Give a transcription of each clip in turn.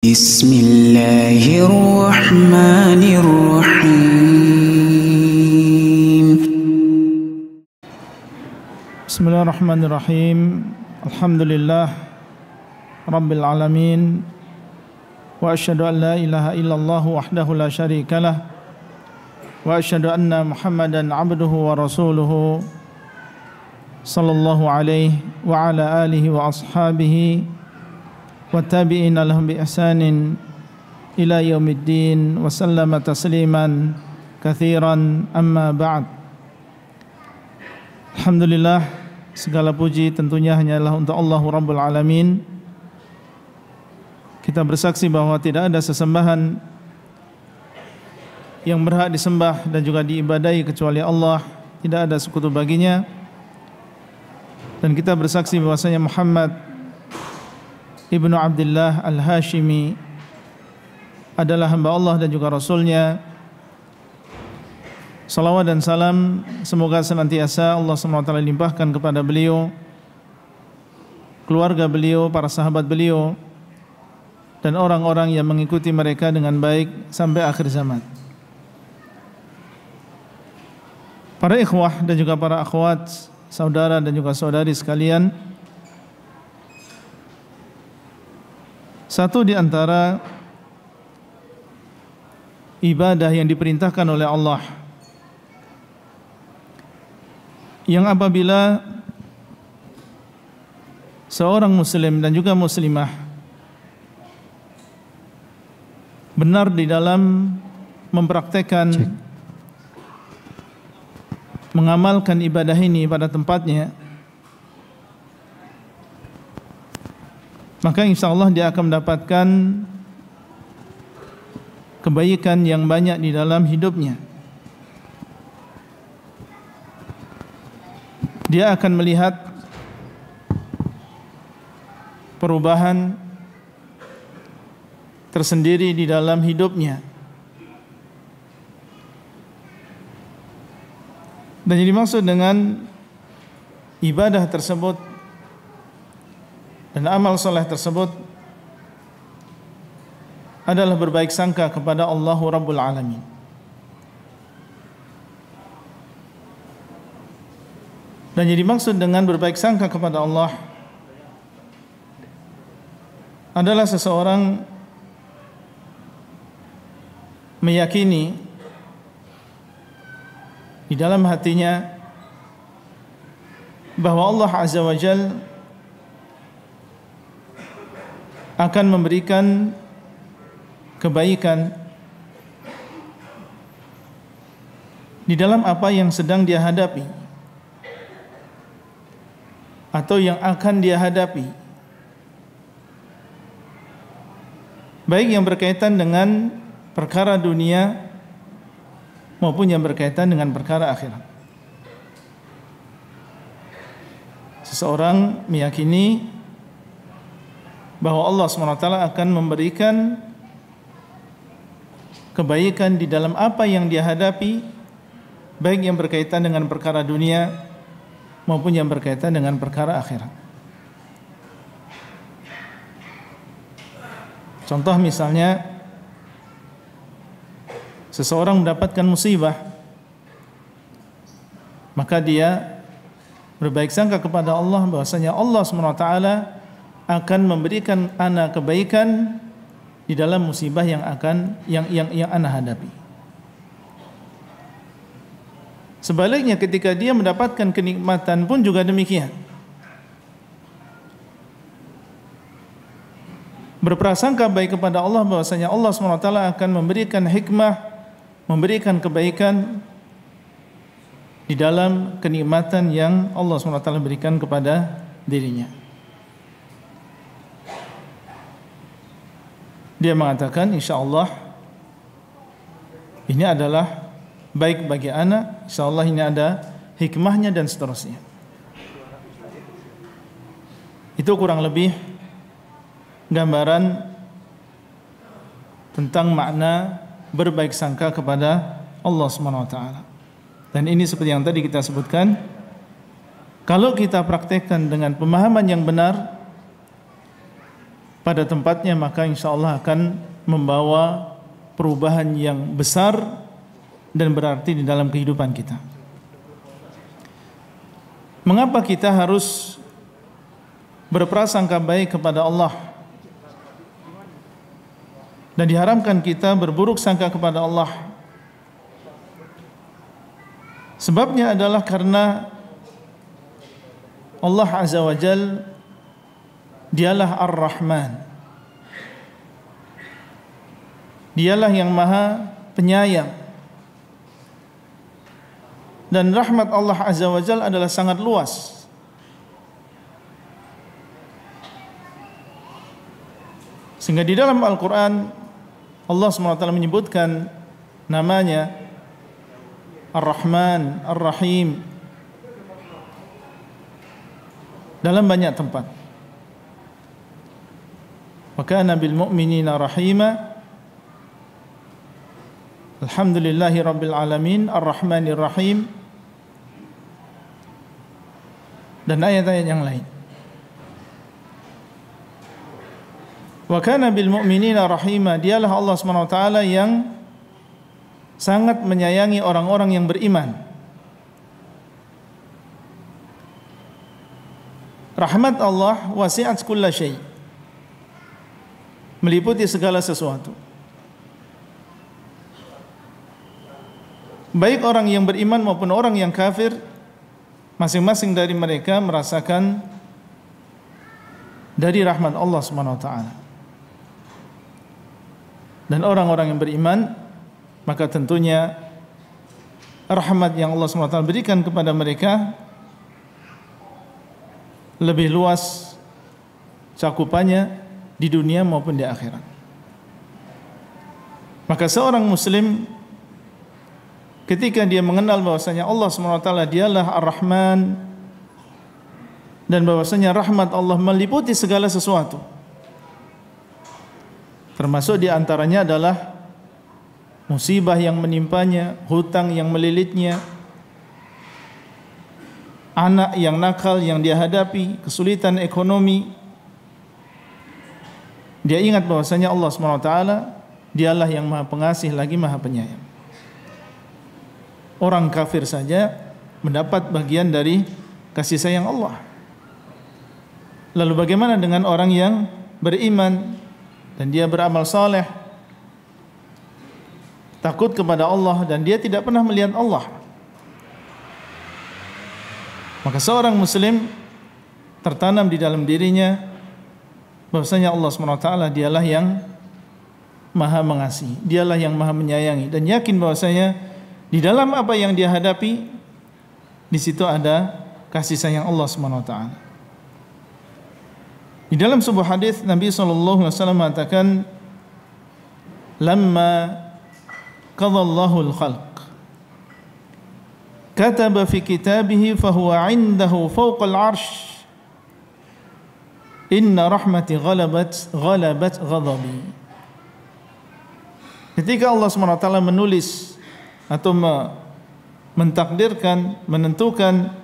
Bismillahirrahmanirrahim. Bismillahirrahmanirrahim. Alhamdulillah Rabbil alamin. Wa asyhadu an la ilaha illallah wahdahu la syarikalah. Wa asyhadu anna Muhammadan abduhu wa rasuluhu sallallahu alaihi wa ala alihi wa ashabihi wa tabi'ina lahum bi ihsanin ila yaumiddin wa sallama tasliman katsiran amma ba'd. Alhamdulillah, segala puji tentunya hanyalah untuk Allah Rabbul Alamin. Kita bersaksi bahwa tidak ada sesembahan yang berhak disembah dan juga diibadahi kecuali Allah, tidak ada sekutu baginya. Dan kita bersaksi bahwasanya Muhammad Ibnu Abdullah Al-Hashimi adalah hamba Allah dan juga Rasulnya. Salawat dan salam semoga senantiasa Allah SWT limpahkan kepada beliau, keluarga beliau, para sahabat beliau, dan orang-orang yang mengikuti mereka dengan baik sampai akhir zaman. Para ikhwah dan juga para akhwat, saudara dan juga saudari sekalian, satu di antara ibadah yang diperintahkan oleh Allah, yang apabila seorang muslim dan juga muslimah benar di dalam mempraktekkan, mengamalkan ibadah ini pada tempatnya, maka insyaallah dia akan mendapatkan kebaikan yang banyak di dalam hidupnya. Dia akan melihat perubahan tersendiri di dalam hidupnya. Dan yang dimaksud dengan ibadah tersebut dan amal soleh tersebut adalah berbaik sangka kepada Allah Rabbul Alamin. Dan yang dimaksud dengan berbaik sangka kepada Allah adalah seseorang meyakini di dalam hatinya bahwa Allah Azza wa Jalla akan memberikan kebaikan di dalam apa yang sedang dia hadapi atau yang akan dia hadapi, baik yang berkaitan dengan perkara dunia maupun yang berkaitan dengan perkara akhirat. Seseorang meyakini bahwa Allah SWT akan memberikan kebaikan di dalam apa yang dia hadapi, baik yang berkaitan dengan perkara dunia maupun yang berkaitan dengan perkara akhirat. Contoh misalnya, seseorang mendapatkan musibah, maka dia berbaik sangka kepada Allah bahwasanya Allah SWT akan memberikan ana kebaikan di dalam musibah yang ana hadapi. Sebaliknya ketika dia mendapatkan kenikmatan pun juga demikian. Berprasangka baik kepada Allah bahwasanya Allah SWT akan memberikan hikmah, memberikan kebaikan di dalam kenikmatan yang Allah SWT berikan kepada dirinya. Dia mengatakan insyaallah ini adalah baik bagi anak, insyaallah ini ada hikmahnya dan seterusnya. Itu kurang lebih gambaran tentang makna berbaik sangka kepada Allah SWT. Dan ini seperti yang tadi kita sebutkan, kalau kita praktekkan dengan pemahaman yang benar, pada tempatnya, maka insya Allah akan membawa perubahan yang besar dan berarti di dalam kehidupan kita. Mengapa kita harus berprasangka baik kepada Allah dan diharamkan kita berburuk sangka kepada Allah? Sebabnya adalah karena Allah Azza wa Jal dialah Ar-Rahman, dialah yang maha penyayang, dan rahmat Allah Azza wa Jal adalah sangat luas. Sehingga di dalam Al-Quran Allah SWT menyebutkan namanya Ar-Rahman, Ar-Rahim dalam banyak tempat. Wa kana bil mu'minina rahima. Alhamdulillahi rabbil alamin, Ar-Rahmanir Rahim, dan ayat-ayat yang lain. Wa kana bil mu'minina rahima, dialah Allah SWT yang sangat menyayangi orang-orang yang beriman. Rahmat Allah wasi'at kulla syai', meliputi segala sesuatu. Baik orang yang beriman maupun orang yang kafir, masing-masing dari mereka merasakan dari rahmat Allah SWT. Dan orang-orang yang beriman, maka tentunya rahmat yang Allah SWT berikan kepada mereka lebih luas cakupannya di dunia maupun di akhirat. Maka seorang muslim ketika dia mengenal bahwasanya Allah SWT dialah Ar-Rahman, dan bahwasanya rahmat Allah meliputi segala sesuatu, termasuk di antaranya adalah musibah yang menimpanya, hutang yang melilitnya, anak yang nakal yang dia hadapi, kesulitan ekonomi. Dia ingat bahwasanya Allah SWT dialah yang maha pengasih lagi maha penyayang. Orang kafir saja mendapat bagian dari kasih sayang Allah. Lalu bagaimana dengan orang yang beriman dan dia beramal saleh, takut kepada Allah, dan dia tidak pernah melihat Allah? Maka seorang muslim tertanam di dalam dirinya bahwasanya Allah SWT dialah yang maha mengasihi, dialah yang maha menyayangi, dan yakin bahwasanya di dalam apa yang dia hadapi, di situ ada kasih sayang Allah SWT. Di dalam sebuah hadis Nabi SAW mengatakan, "Lamma qadallahu al-khalq, kataba fi kitabihi fahuwa 'indahu fawqa al-'arsh, inna rahmati ghalabat ghadabi." Ketika Allah SWT menulis atau mentakdirkan, menentukan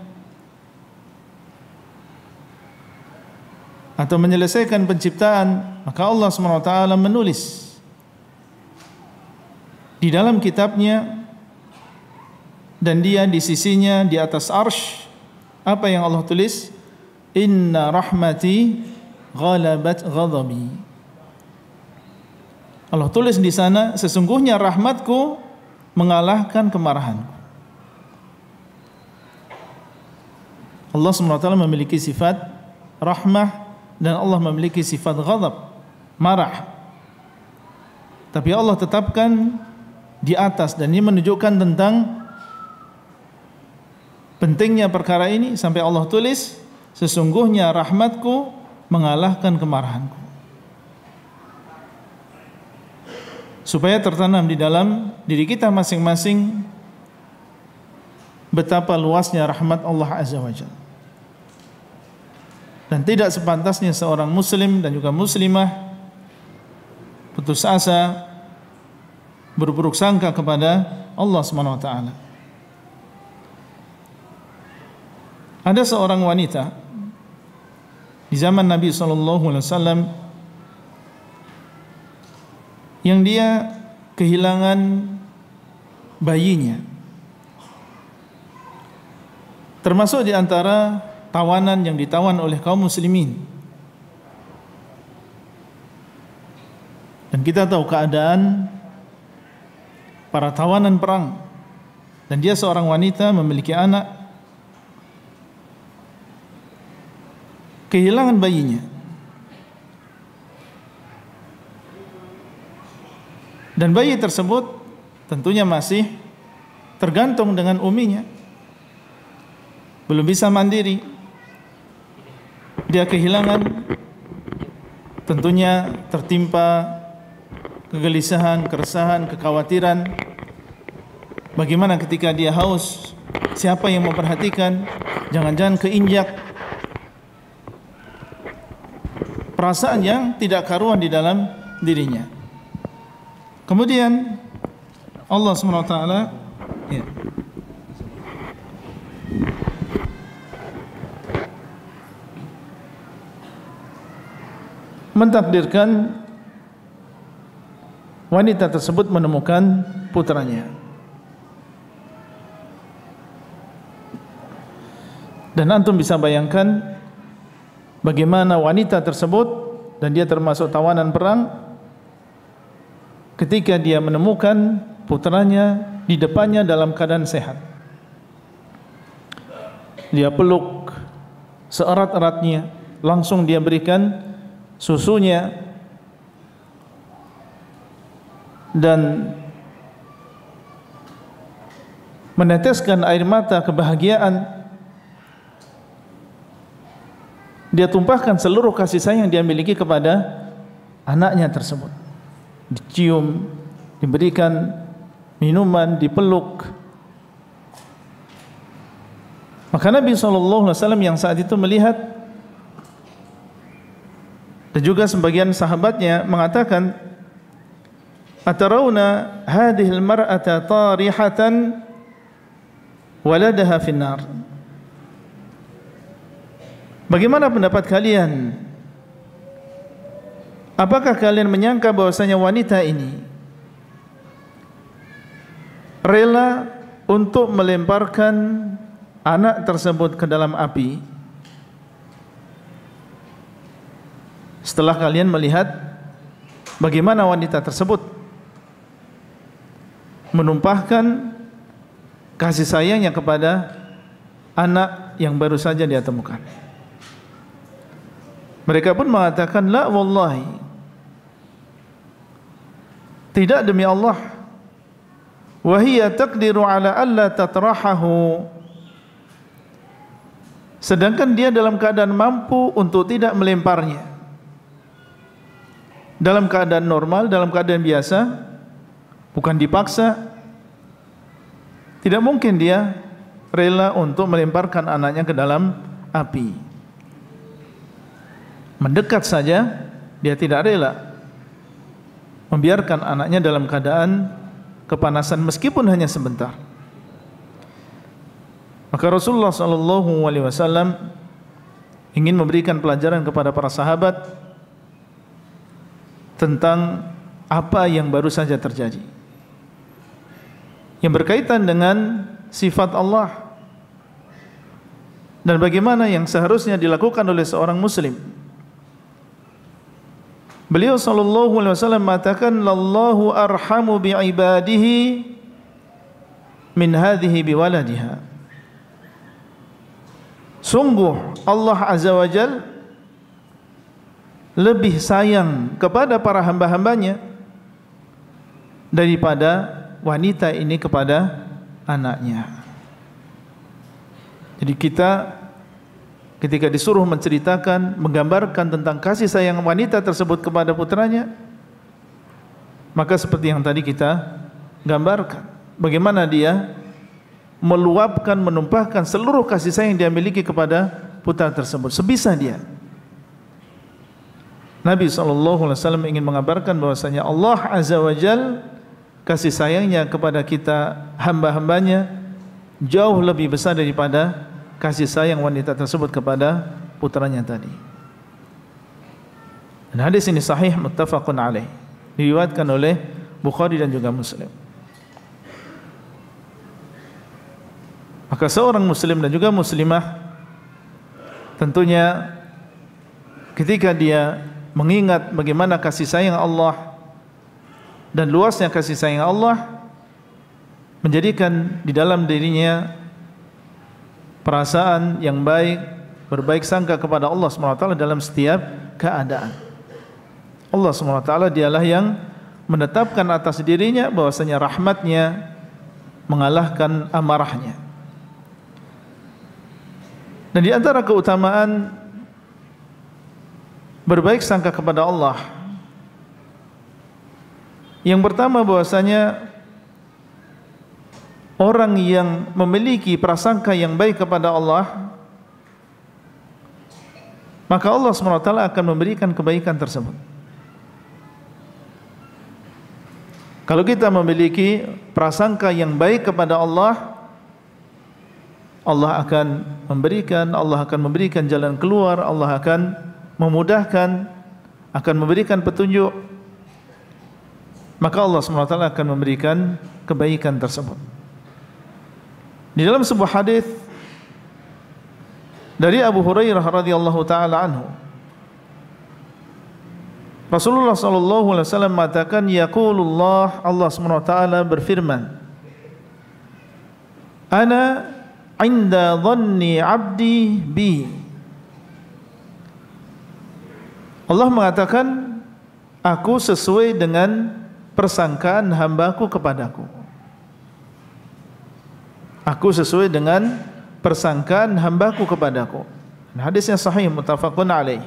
atau menyelesaikan penciptaan, maka Allah SWT menulis di dalam kitabnya, dan dia di sisinya di atas arsy. Apa yang Allah tulis? Inna rahmati ghalabat ghadabi. Allah tulis di sana, sesungguhnya rahmatku mengalahkan kemarahanku. Allah SWT memiliki sifat rahmah, dan Allah memiliki sifat ghadab, marah. Tapi Allah tetapkan di atas, dan ini menunjukkan tentang pentingnya perkara ini sampai Allah tulis, sesungguhnya rahmatku mengalahkan kemarahanku. Supaya tertanam di dalam diri kita masing-masing betapa luasnya rahmat Allah Azza wa Jalla. Dan tidak sepantasnya seorang muslim dan juga muslimah putus asa, berburuk sangka kepada Allah SWT. Ada seorang wanita di zaman Nabi SAW yang dia kehilangan bayinya. Termasuk di antara tawanan yang ditawan oleh kaum muslimin. Dan kita tahu keadaan para tawanan perang, dan dia seorang wanita memiliki anak, kehilangan bayinya. Dan bayi tersebut tentunya masih tergantung dengan uminya, belum bisa mandiri. Dia kehilangan, tentunya tertimpa kegelisahan, keresahan, kekhawatiran. Bagaimana ketika dia haus? Siapa yang memperhatikan? Jangan-jangan keinjak. Perasaan yang tidak karuan di dalam dirinya. Kemudian Allah SWT mentakdirkan wanita tersebut menemukan putranya. Dan antum bisa bayangkan bagaimana wanita tersebut, dan dia termasuk tawanan perang, ketika dia menemukan putranya di depannya dalam keadaan sehat. Dia peluk seerat-eratnya, langsung dia berikan susunya, dan meneteskan air mata kebahagiaan. Dia tumpahkan seluruh kasih sayang yang dia miliki kepada anaknya tersebut. Dicium, diberikan minuman, dipeluk. Maka Nabi SAW yang saat itu melihat, dan juga sebagian sahabatnya mengatakan, "Atarawna hadhil mar'ata tarihatan waladaha finnar." Bagaimana pendapat kalian? Apakah kalian menyangka bahwasanya wanita ini rela untuk melemparkan anak tersebut ke dalam api setelah kalian melihat bagaimana wanita tersebut menumpahkan kasih sayangnya kepada anak yang baru saja dia temukan? Mereka pun mengatakan, la wallahi, tidak demi Allah, wa hiya taqdiru ala alla tatrahahu, sedangkan dia dalam keadaan mampu untuk tidak melemparnya. Dalam keadaan normal, dalam keadaan biasa, bukan dipaksa, tidak mungkin dia rela untuk melemparkan anaknya ke dalam api. Mendekat saja dia tidak rela, membiarkan anaknya dalam keadaan kepanasan meskipun hanya sebentar. Maka Rasulullah SAW ingin memberikan pelajaran kepada para sahabat tentang apa yang baru saja terjadi, yang berkaitan dengan sifat Allah, dan bagaimana yang seharusnya dilakukan oleh seorang muslim. Beliau sallallahu alaihi wasallam mengatakan, "Lallahu arhamu bi'ibadihi min hadhihi biwaladiha." Sungguh Allah Azza wa Jal lebih sayang kepada para hamba-hambanya daripada wanita ini kepada anaknya. Jadi kita ketika disuruh menceritakan, menggambarkan tentang kasih sayang wanita tersebut kepada putranya, maka seperti yang tadi kita gambarkan, bagaimana dia meluapkan, menumpahkan seluruh kasih sayang yang dia miliki kepada putra tersebut, sebisa dia. Nabi SAW ingin mengabarkan bahwasanya Allah Azza wa Jal, kasih sayangnya kepada kita hamba-hambanya jauh lebih besar daripada kasih sayang wanita tersebut kepada putranya tadi. Dan hadis ini sahih, muttafaqun alaih. diriwayatkan oleh Bukhari dan juga Muslim. Maka seorang muslim dan juga muslimah tentunya ketika dia mengingat bagaimana kasih sayang Allah dan luasnya kasih sayang Allah, menjadikan di dalam dirinya perasaan yang baik, berbaik sangka kepada Allah SWT dalam setiap keadaan. Allah SWT dialah yang menetapkan atas dirinya bahwasanya rahmatnya mengalahkan amarahnya. Dan di antara keutamaan berbaik sangka kepada Allah, yang pertama bahwasanya orang yang memiliki prasangka yang baik kepada Allah, maka Allah SWT akan memberikan kebaikan tersebut. Kalau kita memiliki prasangka yang baik kepada Allah, Allah akan memberikan jalan keluar, Allah akan memudahkan, akan memberikan petunjuk. Maka Allah SWT akan memberikan kebaikan tersebut. Di dalam sebuah hadis dari Abu Hurairah radhiyallahu taala anhu, Rasulullah sallallahu alaihi wasallam mengatakan, yaqulullah, Allah SWT berfirman, ana inda dhanni abdi bi. Allah mengatakan, aku sesuai dengan persangkaan hambaku kepadaku. Aku sesuai dengan persangkaan hambaku kepadaku. Hadisnya sahih, muttafaqun alaih.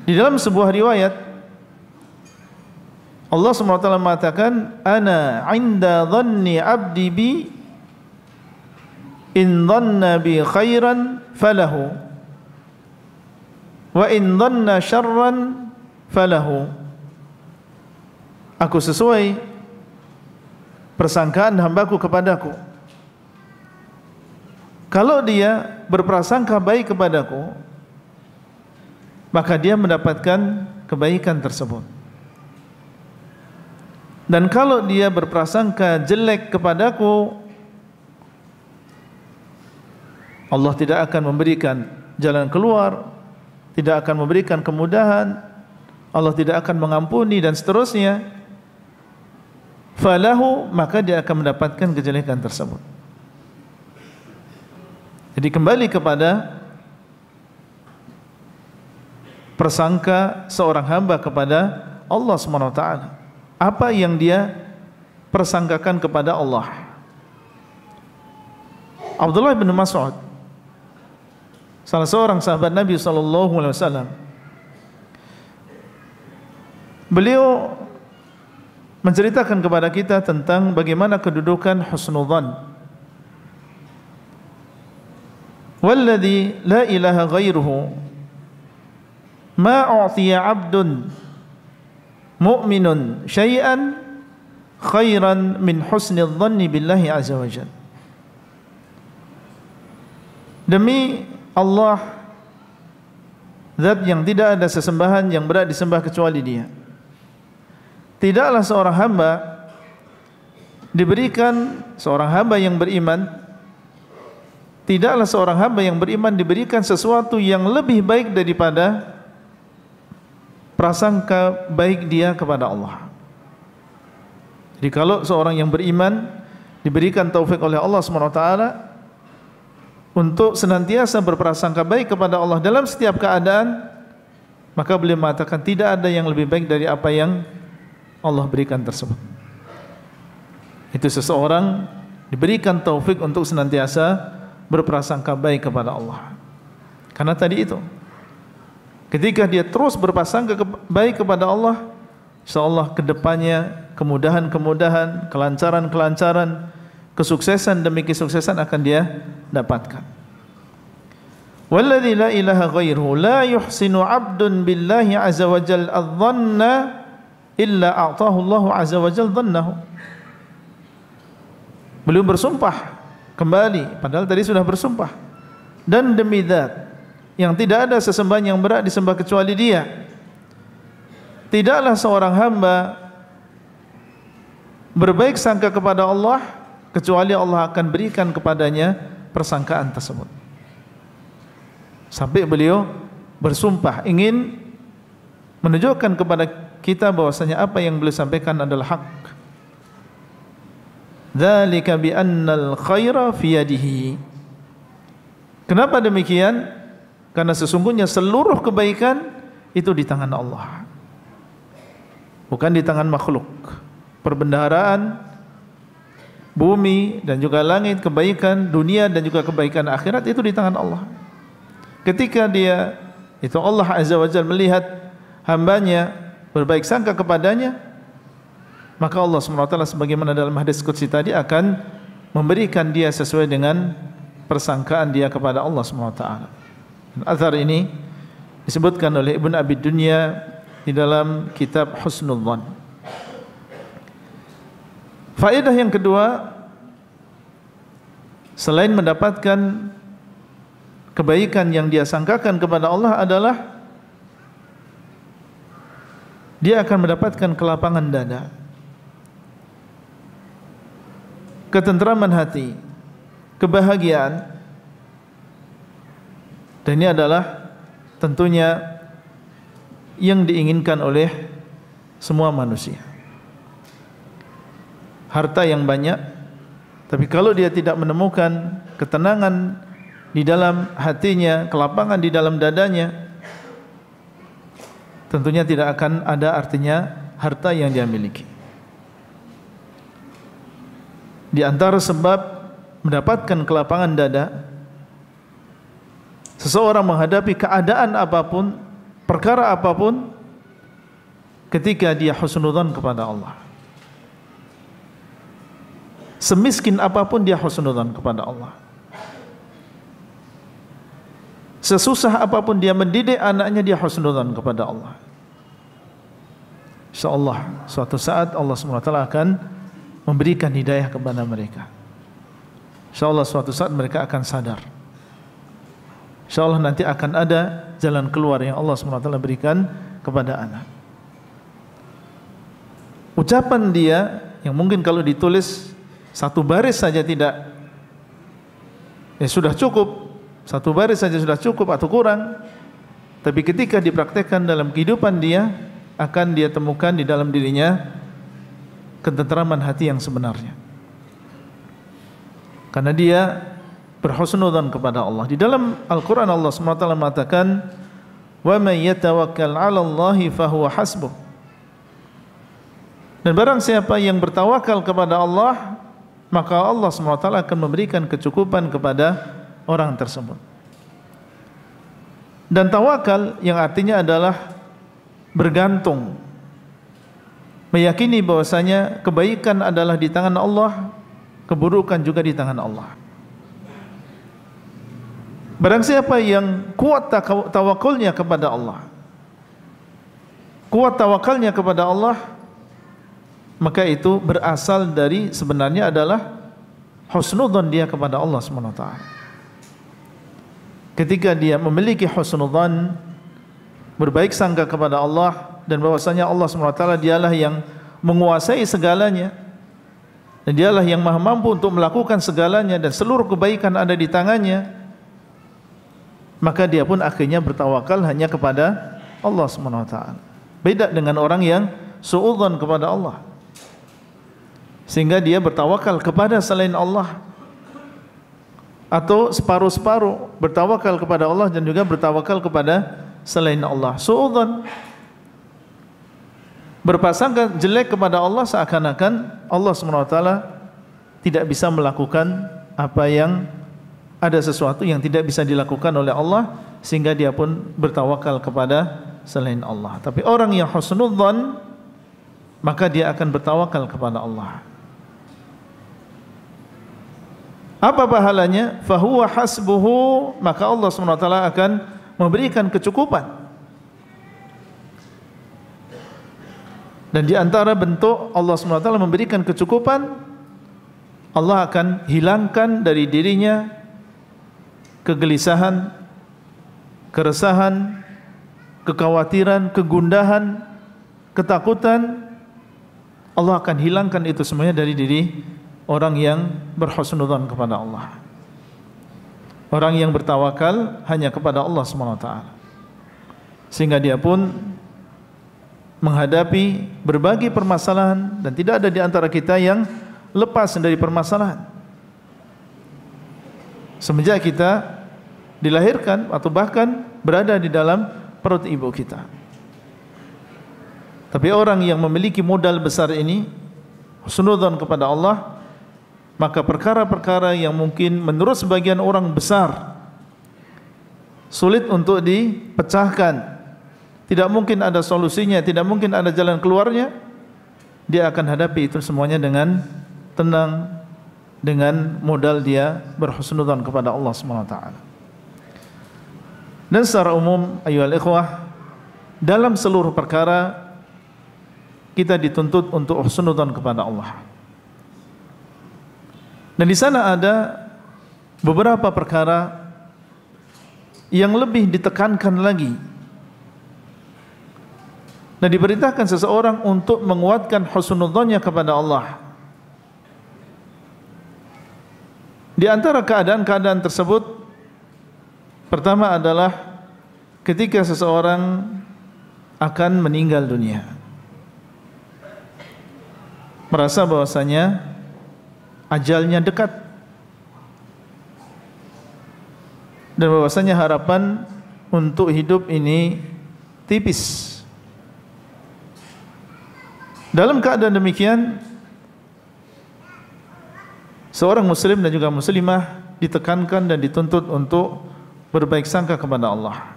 Di dalam sebuah riwayat Allah SWT mengatakan, ana inda dhanni abdi bi, in dhanna bi khairan falahu, wa in dhanna syarran falahu. Aku sesuai persangkaan hambaku kepadaku. Kalau dia berprasangka baik kepadaku, maka dia mendapatkan kebaikan tersebut. Dan kalau dia berprasangka jelek kepadaku, Allah tidak akan memberikan jalan keluar, tidak akan memberikan kemudahan, Allah tidak akan mengampuni dan seterusnya. Falahu, maka dia akan mendapatkan kejelekan tersebut. Jadi kembali kepada persangka seorang hamba kepada Allah SWT. Apa yang dia persangkakan kepada Allah. Abdullah bin Mas'ud, salah seorang sahabat Nabi SAW, beliau menceritakan kepada kita tentang bagaimana kedudukan husnudzan. Walladzi la ilaha ghairuhu ma u'tiya 'abdun mu'minun syai'an khairan min husnil dhanni billahi azza wa jalla. Demi Allah, zat yang tidak ada sesembahan yang berhak disembah kecuali Dia, tidaklah seorang hamba diberikan, seorang hamba yang beriman, tidaklah seorang hamba yang beriman diberikan sesuatu yang lebih baik daripada prasangka baik dia kepada Allah. Jadi kalau seorang yang beriman diberikan taufik oleh Allah SWT untuk senantiasa berprasangka baik kepada Allah dalam setiap keadaan, maka beliau mengatakan tidak ada yang lebih baik dari apa yang Allah berikan tersebut. Itu seseorang diberikan taufik untuk senantiasa berprasangka baik kepada Allah. Karena tadi itu, ketika dia terus berprasangka baik kepada Allah, insyaallah kedepannya kemudahan-kemudahan, kelancaran-kelancaran, kesuksesan demi kesuksesan akan dia dapatkan. Walladzi la ilaha ghairuhu la yuhsinu 'abdun billahi 'azza wa jalla adh-dhanna illa a'tahu Allahu 'azza wa jalla dhannahu. Beliau bersumpah kembali, padahal tadi sudah bersumpah, dan demi zat yang tidak ada sesembahan yang berhak disembah kecuali Dia, tidaklah seorang hamba berbaik sangka kepada Allah kecuali Allah akan berikan kepadanya persangkaan tersebut. Sampai beliau bersumpah ingin menunjukkan kepada kita bahwasanya apa yang beliau sampaikan adalah hak. Dzalika bi annal khaira fi yadihi. Kenapa demikian? Karena sesungguhnya seluruh kebaikan itu di tangan Allah, bukan di tangan makhluk. Perbendaharaan bumi dan juga langit, kebaikan dunia dan juga kebaikan akhirat itu di tangan Allah. Ketika dia itu Allah Azza wa Jalla melihat hambanya berbaik sangka kepadanya, maka Allah SWT sebagaimana dalam hadis qudsi tadi akan memberikan dia sesuai dengan persangkaan dia kepada Allah SWT. Athar ini disebutkan oleh Ibn Abi Dunya di dalam kitab Husnul Dhan. Faedah yang kedua, selain mendapatkan kebaikan yang dia sangkakan kepada Allah adalah dia akan mendapatkan kelapangan dada, ketentraman hati, kebahagiaan. Dan ini adalah tentunya yang diinginkan oleh semua manusia. Harta yang banyak, tapi kalau dia tidak menemukan ketenangan di dalam hatinya, kelapangan di dalam dadanya, tentunya tidak akan ada artinya harta yang dia miliki. Di antara sebab mendapatkan kelapangan dada, seseorang menghadapi keadaan apapun, perkara apapun, ketika dia husnudzan kepada Allah. Semiskin apapun dia husnudzan kepada Allah. Sesusah apapun dia mendidik anaknya, dia husnudzan kepada Allah. InsyaAllah suatu saat Allah SWT akan memberikan hidayah kepada mereka. InsyaAllah suatu saat mereka akan sadar. InsyaAllah nanti akan ada jalan keluar yang Allah SWT berikan kepada anak. Ucapan dia yang mungkin kalau ditulis satu baris saja tidak, ya sudah cukup, satu baris saja sudah cukup atau kurang. Tapi ketika dipraktekkan dalam kehidupan dia, akan dia temukan di dalam dirinya ketentraman hati yang sebenarnya. Karena dia berhusnudzan kepada Allah. Di dalam Al-Quran Allah SWT mengatakan, wa man yatawakkal 'ala Allahi fahuwa hasbuh. Dan barang siapa yang bertawakal kepada Allah, maka Allah SWT akan memberikan kecukupan kepada orang tersebut. Dan tawakal yang artinya adalah bergantung, meyakini bahwasanya kebaikan adalah di tangan Allah, keburukan juga di tangan Allah. Barang siapa yang kuat tawakulnya kepada Allah, kuat tawakalnya kepada Allah, maka itu berasal dari sebenarnya adalah husnudzan dia kepada Allah SWT. Ketika dia memiliki husnudzan, berbaik sangka kepada Allah, dan bahwasanya Allah SWT dialah yang menguasai segalanya, dan dialah yang maha mampu untuk melakukan segalanya, dan seluruh kebaikan ada di tangannya, maka dia pun akhirnya bertawakal hanya kepada Allah SWT. Beda dengan orang yang suudzon kepada Allah, sehingga dia bertawakal kepada selain Allah, atau separuh-separuh bertawakal kepada Allah dan juga bertawakal kepada selain Allah. Suudzon, berpasangkan jelek kepada Allah, seakan-akan Allah SWT tidak bisa melakukan apa yang ada, sesuatu yang tidak bisa dilakukan oleh Allah, sehingga dia pun bertawakal kepada selain Allah. Tapi orang yang husnudzan, maka dia akan bertawakal kepada Allah. Apa pahalanya? Fahuwa hasbuhu, maka Allah SWT akan memberikan kecukupan. Dan di antara bentuk Allah SWT memberikan kecukupan, Allah akan hilangkan dari dirinya kegelisahan, keresahan, kekhawatiran, kegundahan, ketakutan, Allah akan hilangkan itu semuanya dari diri orang yang berhusnudzon kepada Allah. Orang yang bertawakal hanya kepada Allah SWT. Sehingga dia pun menghadapi berbagai permasalahan dan tidak ada di antara kita yang lepas dari permasalahan. Semenjak kita dilahirkan atau bahkan berada di dalam perut ibu kita. Tapi orang yang memiliki modal besar ini, husnudzon kepada Allah, maka perkara-perkara yang mungkin menurut sebagian orang besar sulit untuk dipecahkan, tidak mungkin ada solusinya, tidak mungkin ada jalan keluarnya, dia akan hadapi itu semuanya dengan tenang, dengan modal dia berhusnudzon kepada Allah SWT. Dan secara umum ayyuhal ikhwah, dalam seluruh perkara kita dituntut untuk husnudzon kepada Allah. Dan di sana ada beberapa perkara yang lebih ditekankan lagi. Dan diperintahkan seseorang untuk menguatkan husnudzonnya kepada Allah. Di antara keadaan-keadaan tersebut, pertama adalah ketika seseorang akan meninggal dunia, merasa bahwasanya ajalnya dekat dan bahwasanya harapan untuk hidup ini tipis. Dalam keadaan demikian, seorang muslim dan juga muslimah ditekankan dan dituntut untuk berbaik sangka kepada Allah.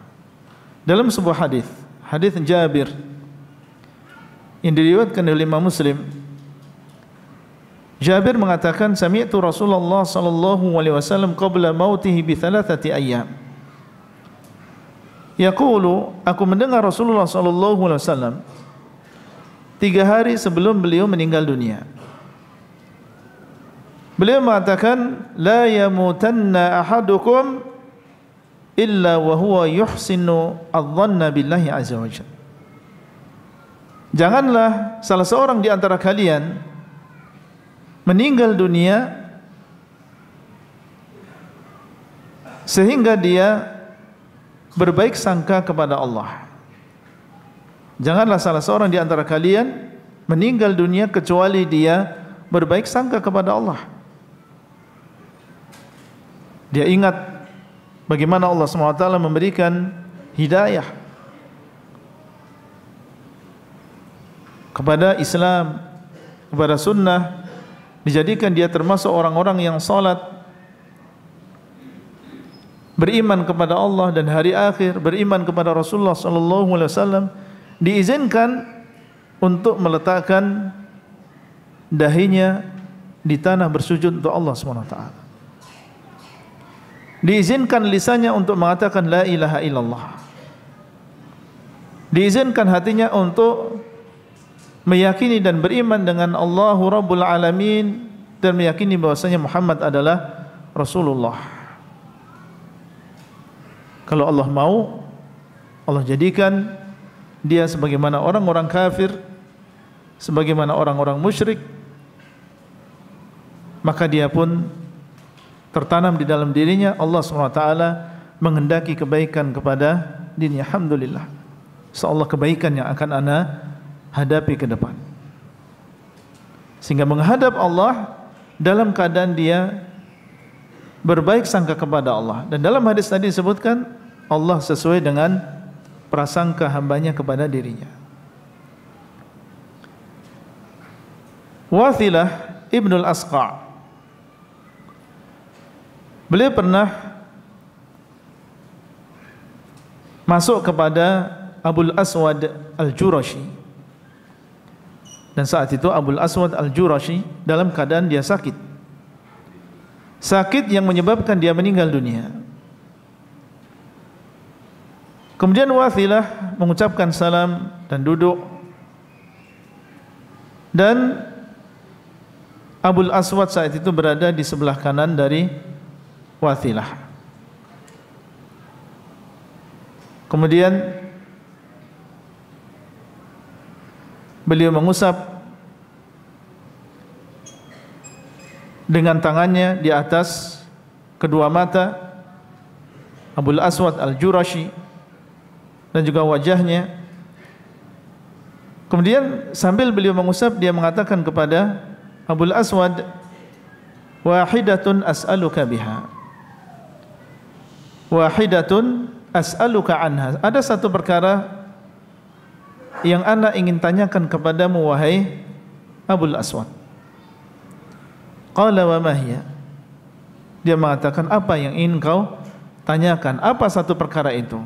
Dalam sebuah hadis Jabir yang diriwayatkan oleh Imam Muslim, Jabir mengatakan, sami'tu Rasulullah sallallahu alaihi wasallam qabla mautihi bi thalathati ayyam. Yaqulu, aku mendengar Rasulullah sallallahu alaihi wasallam 3 hari sebelum beliau meninggal dunia. Beliau mengatakan, la yamutanna ahadukum illa wa huwa yuhsinu adh-dhanna billahi azza wa jalla. Janganlah salah seorang di antara kalian meninggal dunia sehingga dia berbaik sangka kepada Allah. Janganlah salah seorang di antara kalian meninggal dunia kecuali dia berbaik sangka kepada Allah. Dia ingat bagaimana Allah SWT memberikan hidayah kepada Islam, kepada sunnah, dijadikan dia termasuk orang-orang yang salat, beriman kepada Allah dan hari akhir, beriman kepada Rasulullah SAW, diizinkan untuk meletakkan dahinya di tanah bersujud untuk Allah SWT. Diizinkan lisannya untuk mengatakan la ilaha illallah. Diizinkan hatinya untuk meyakini dan beriman dengan Allahu Rabbul Alamin dan meyakini bahwasanya Muhammad adalah Rasulullah. Kalau Allah mau, Allah jadikan dia sebagaimana orang-orang kafir, sebagaimana orang-orang musyrik, maka dia pun tertanam di dalam dirinya, Allah SWT menghendaki kebaikan kepada dirinya. Alhamdulillah, insyaallah kebaikan yang akan ana hadapi ke depan, sehingga menghadap Allah dalam keadaan dia berbaik sangka kepada Allah. Dan dalam hadis tadi disebutkan Allah sesuai dengan prasangka hambanya kepada dirinya. Wathilah Ibnul Asqa', beliau pernah masuk kepada Abul Aswad Al-Jurashi, dan saat itu Abul Aswad Al-Jurashi dalam keadaan dia sakit yang menyebabkan dia meninggal dunia. Kemudian Wathilah mengucapkan salam dan duduk, dan Abul Aswad saat itu berada di sebelah kanan dari Wathilah. beliau mengusap dengan tangannya di atas kedua mata Abul Aswad Al-Jurashi dan juga wajahnya. Kemudian sambil beliau mengusap, dia mengatakan kepada Abul Aswad, wahidatun as'aluka biha, wahidatun as'aluka anha. Ada satu perkara yang ana ingin tanyakan kepadamu wahai Abul Aswad. Qala wa ma hiya? Dia mengatakan, apa yang ingin kau tanyakan? Apa satu perkara itu?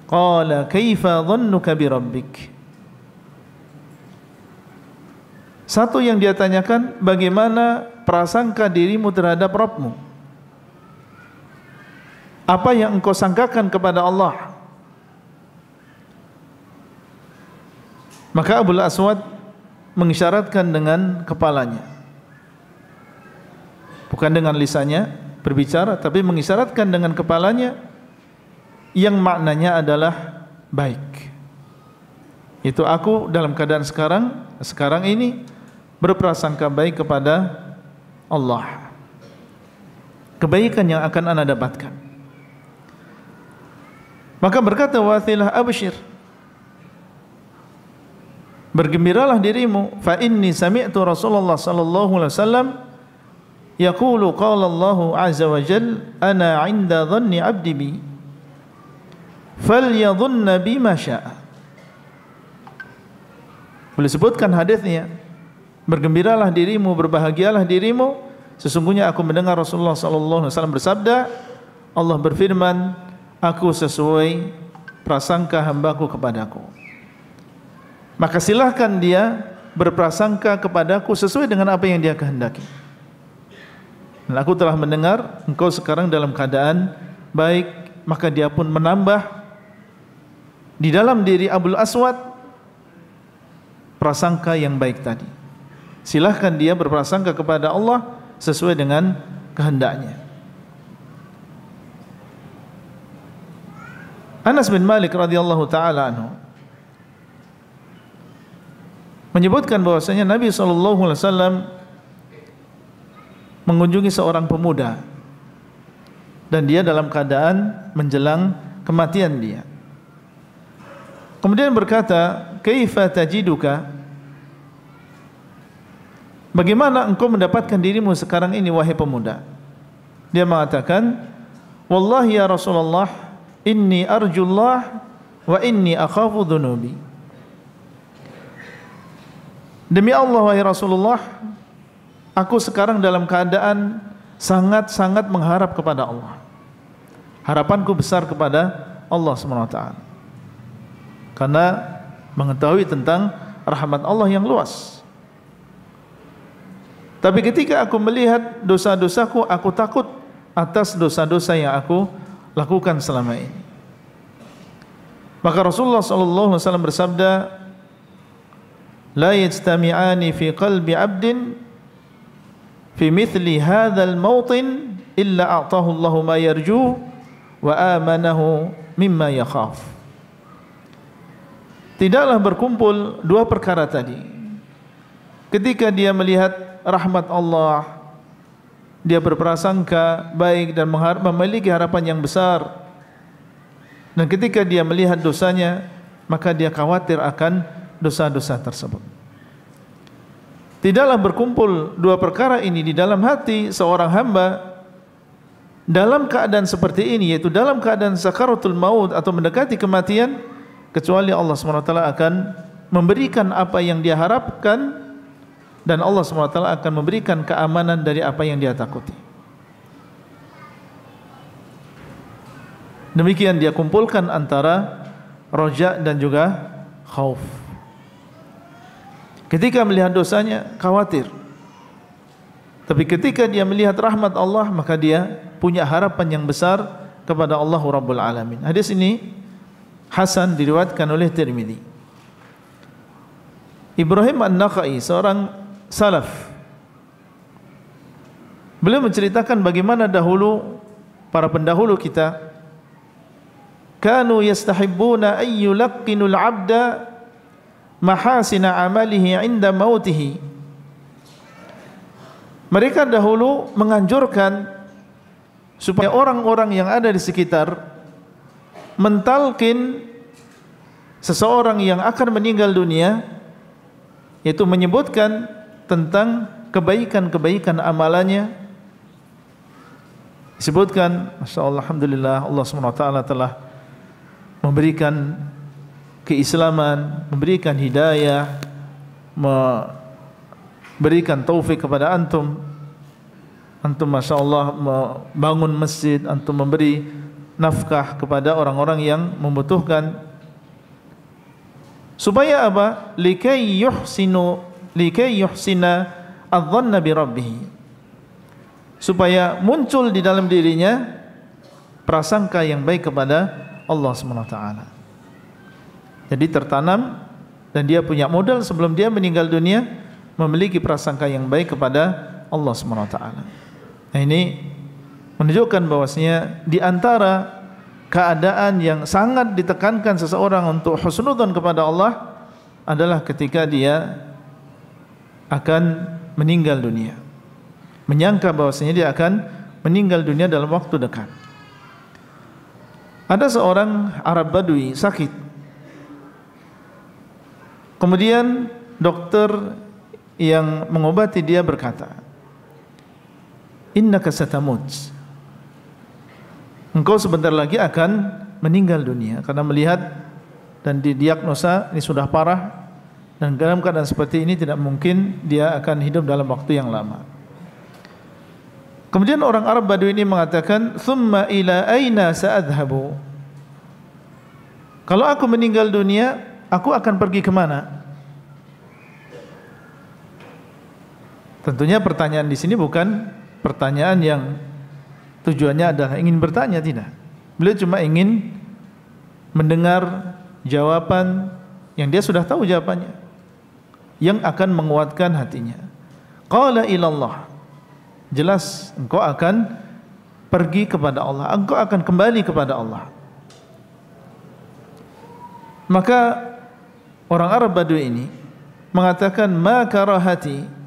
Qala kaifa dhannuka bi rabbik? Satu yang dia tanyakan, bagaimana prasangka dirimu terhadap Rabbmu? Apa yang engkau sangkakan kepada Allah? Maka Abul Aswad mengisyaratkan dengan kepalanya, bukan dengan lisannya berbicara, tapi mengisyaratkan dengan kepalanya, yang maknanya adalah baik. Itu aku dalam keadaan sekarang ini berprasangka baik kepada Allah, kebaikan yang akan ana dapatkan. Maka berkata Wathilah, abshir, bergembiralah dirimu, fa inni sami'tu Rasulullah sallallahu alaihi wasallam yaqulu qala Allahu azza wa jalla ana 'inda dhanni 'abdi bi falyadhunna bima syaa. Boleh sebutkan hadisnya, bergembiralah dirimu, berbahagialah dirimu, sesungguhnya aku mendengar Rasulullah sallallahu alaihi wasallam bersabda, Allah berfirman, aku sesuai prasangka hambaku kepadaku, maka silahkan dia berprasangka kepadaku sesuai dengan apa yang dia kehendaki. Dan aku telah mendengar engkau sekarang dalam keadaan baik, maka dia pun menambah di dalam diri Abul Aswad prasangka yang baik tadi. Silahkan dia berprasangka kepada Allah sesuai dengan kehendaknya. Anas bin Malik radhiyallahu taala anhu menyebutkan bahwasanya Nabi sallallahu alaihi wasallam mengunjungi seorang pemuda dan dia dalam keadaan menjelang kematian dia. Kemudian berkata, kaifa tajiduka? Bagaimana engkau mendapatkan dirimu sekarang ini wahai pemuda? Dia mengatakan, wallahi ya Rasulullah, inni arjullah wa inni akhafu dhunubi. Demi Allah wahai Rasulullah, aku sekarang dalam keadaan sangat-sangat mengharap kepada Allah. Harapanku besar kepada Allah SWT, karena mengetahui tentang rahmat Allah yang luas. Tapi ketika aku melihat dosa-dosaku, aku takut atas dosa-dosa yang aku lakukan selama ini. Maka Rasulullah SAW bersabda, la yajtami'ani fi qalbi 'abdin fi mithli hadzal mawtin illa a'tahu Allahu ma yarju wa amanahu mimma yakhaf. Tidaklah berkumpul dua perkara tadi ketika dia melihat rahmat Allah, dia berprasangka baik dan memiliki harapan yang besar, dan ketika dia melihat dosanya, maka dia khawatir akan dosa-dosa tersebut. Tidaklah berkumpul dua perkara ini di dalam hati seorang hamba dalam keadaan seperti ini, yaitu dalam keadaan sakaratul maut atau mendekati kematian, kecuali Allah SWT akan memberikan apa yang dia harapkan, dan Allah SWT akan memberikan keamanan dari apa yang dia takuti. Demikian dia kumpulkan antara roja dan juga khauf. Ketika melihat dosanya, khawatir. Tapi ketika dia melihat rahmat Allah, maka dia punya harapan yang besar kepada Allah Rabbul Alamin. Hadis ini hasan, diriwayatkan oleh Tirmidzi. Ibrahim An-Nakhai, seorang salaf, beliau menceritakan bagaimana dahulu para pendahulu kita kanu yastahibbuna an yulaqqinul 'abda mahasina amalihi 'inda mautihi. Mereka dahulu menganjurkan supaya orang-orang yang ada di sekitar mentalkin seseorang yang akan meninggal dunia, yaitu menyebutkan tentang kebaikan-kebaikan amalannya. Disebutkan, Masya Allah, Alhamdulillah, Allah SWT telah memberikan keislaman, memberikan hidayah, memberikan taufik kepada antum. Antum Masya Allah membangun masjid, antum memberi nafkah kepada orang-orang yang membutuhkan. Supaya apa? Likai yuhsina adh-dhanna bi rabbih. Supaya muncul di dalam dirinya prasangka yang baik kepada Allah SWT. Jadi tertanam dan dia punya modal sebelum dia meninggal dunia, memiliki prasangka yang baik kepada Allah SWT. Nah, ini menunjukkan bahwasanya di antara keadaan yang sangat ditekankan seseorang untuk husnudzon kepada Allah adalah ketika dia akan meninggal dunia, menyangka bahwasanya dia akan meninggal dunia dalam waktu dekat. Ada seorang Arab Badui sakit, kemudian dokter yang mengobati dia berkata, innaka satamut, engkau sebentar lagi akan meninggal dunia, karena melihat dan didiagnosa ini sudah parah, dan dalam keadaan seperti ini tidak mungkin dia akan hidup dalam waktu yang lama. Kemudian orang Arab Badui ini mengatakan, thumma ila aina sa'adhabu, kalau aku meninggal dunia, aku akan pergi kemana? Tentunya pertanyaan di sini bukan pertanyaan yang tujuannya adalah ingin bertanya, tidak. Beliau cuma ingin mendengar jawaban yang dia sudah tahu jawabannya, yang akan menguatkan hatinya. Qala ilallah, jelas engkau akan pergi kepada Allah, engkau akan kembali kepada Allah. Maka orang Arab Badui ini mengatakan, ma karahati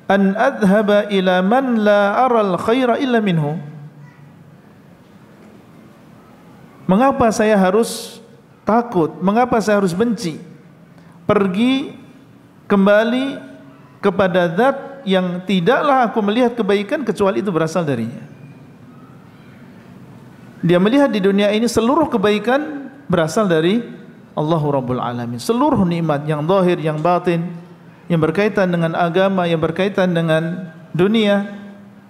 an adhaba ila man la aral khaira illa minhu. Mengapa saya harus takut, mengapa saya harus benci pergi kembali kepada zat yang tidaklah aku melihat kebaikan kecuali itu berasal darinya. Dia melihat di dunia ini seluruh kebaikan berasal dari Allahu Rabbul Alamin. Seluruh nikmat yang zahir, yang batin, yang berkaitan dengan agama, yang berkaitan dengan dunia,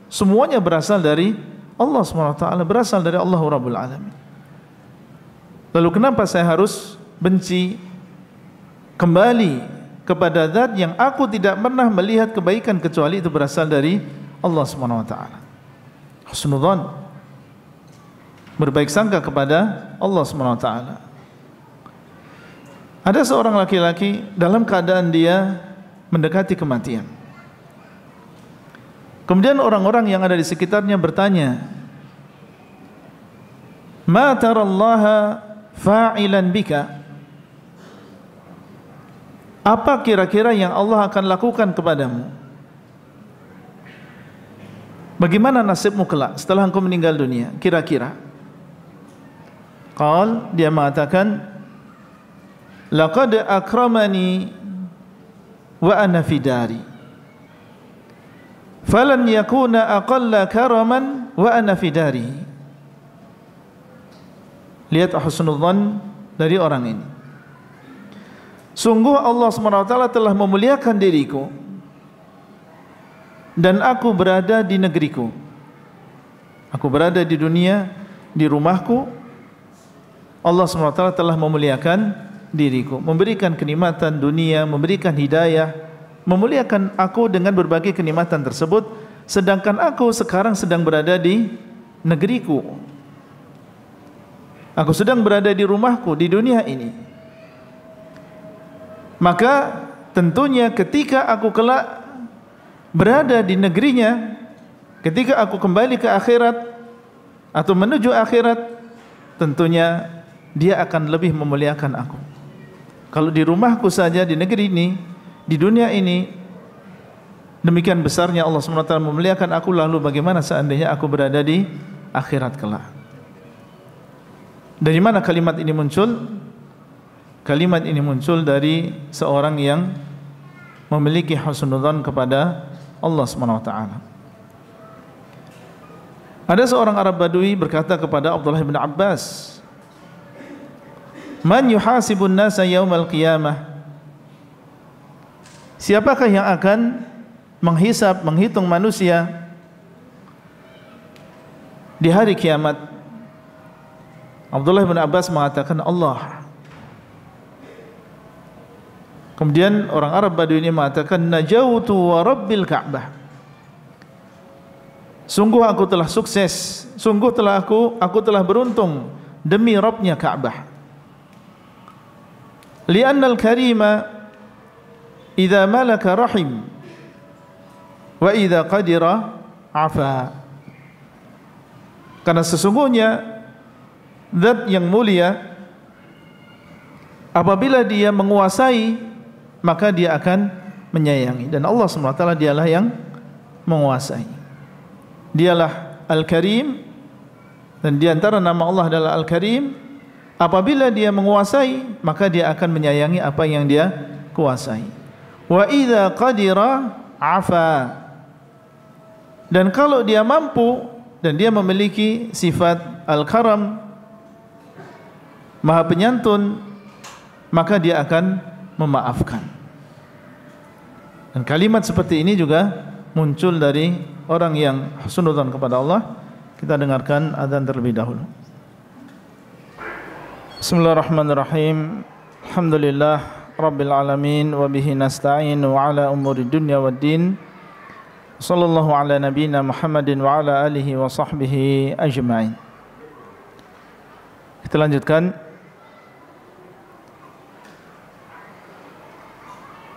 semuanya berasal dari Allah SWT, berasal dari Allahu Rabbul Alamin. Lalu kenapa saya harus benci kembali kepada zat yang aku tidak pernah melihat kebaikan kecuali itu berasal dari Allah SWT? Husnudzon, berbaik sangka kepada Allah SWT. Ada seorang laki-laki dalam keadaan dia mendekati kematian. Kemudian orang-orang yang ada di sekitarnya bertanya, ma tarallaha fa'ilan bika, apa kira-kira yang Allah akan lakukan kepadamu? Bagaimana nasibmu kelak setelah engkau meninggal dunia? Kira-kira. Qal, dia mengatakan, laqad akramani wa ana fi dari, falan yakuna aqalla karaman wa ana fi dari. Lihat husnudzon dari orang ini. Sungguh Allah SWT telah memuliakan diriku dan aku berada di negeriku. Aku berada di dunia, di rumahku. Allah SWT telah memuliakan diriku, memberikan kenikmatan dunia, memberikan hidayah, memuliakan aku dengan berbagai kenikmatan tersebut, sedangkan aku sekarang sedang berada di negeriku. Aku sedang berada di rumahku, di dunia ini. Maka tentunya ketika aku kelak berada di negerinya, ketika aku kembali ke akhirat atau menuju akhirat, tentunya dia akan lebih memuliakan aku. Kalau di rumahku saja, di negeri ini, di dunia ini, demikian besarnya Allah SWT memuliakan aku, lalu bagaimana seandainya aku berada di akhirat kelak? Dari mana kalimat ini muncul? Kalimat ini muncul dari seorang yang memiliki husnudzan kepada Allah SWT. Ada seorang Arab Badui berkata kepada Abdullah bin Abbas, "Man yuhasibun nasa yaumal qiyamah?" Siapakah yang akan menghisab, menghitung manusia di hari kiamat? Abdullah bin Abbas mengatakan Allah. Kemudian orang Arab Badui ini mengatakan, "Najautu wa rabbil Ka'bah." Sungguh aku telah sukses, sungguh telah aku telah beruntung demi Rabbnya Ka'bah. Li'anna al-karima idza malaka rahim wa idza qadira afa. Karena sesungguhnya zat yang mulia apabila dia menguasai maka dia akan menyayangi, dan Allah SWT dialah yang menguasai. Dialah Al-Karim, dan di antara nama Allah adalah Al-Karim. Apabila dia menguasai maka dia akan menyayangi apa yang dia kuasai. Wa idza qadira afa. Dan kalau dia mampu dan dia memiliki sifat Al-Karam, Maha Penyantun, maka dia akan memaafkan. Dan kalimat seperti ini juga muncul dari orang yang husnudzan kepada Allah. Kita dengarkan azan terlebih dahulu. Bismillahirrahmanirrahim. Alhamdulillah rabbil alamin wa bihi nasta'in wa ala umuri dunya waddin. Sallallahu ala nabiyyina Muhammadin wa ala alihi wa sahbihi ajma'in. Kita lanjutkan.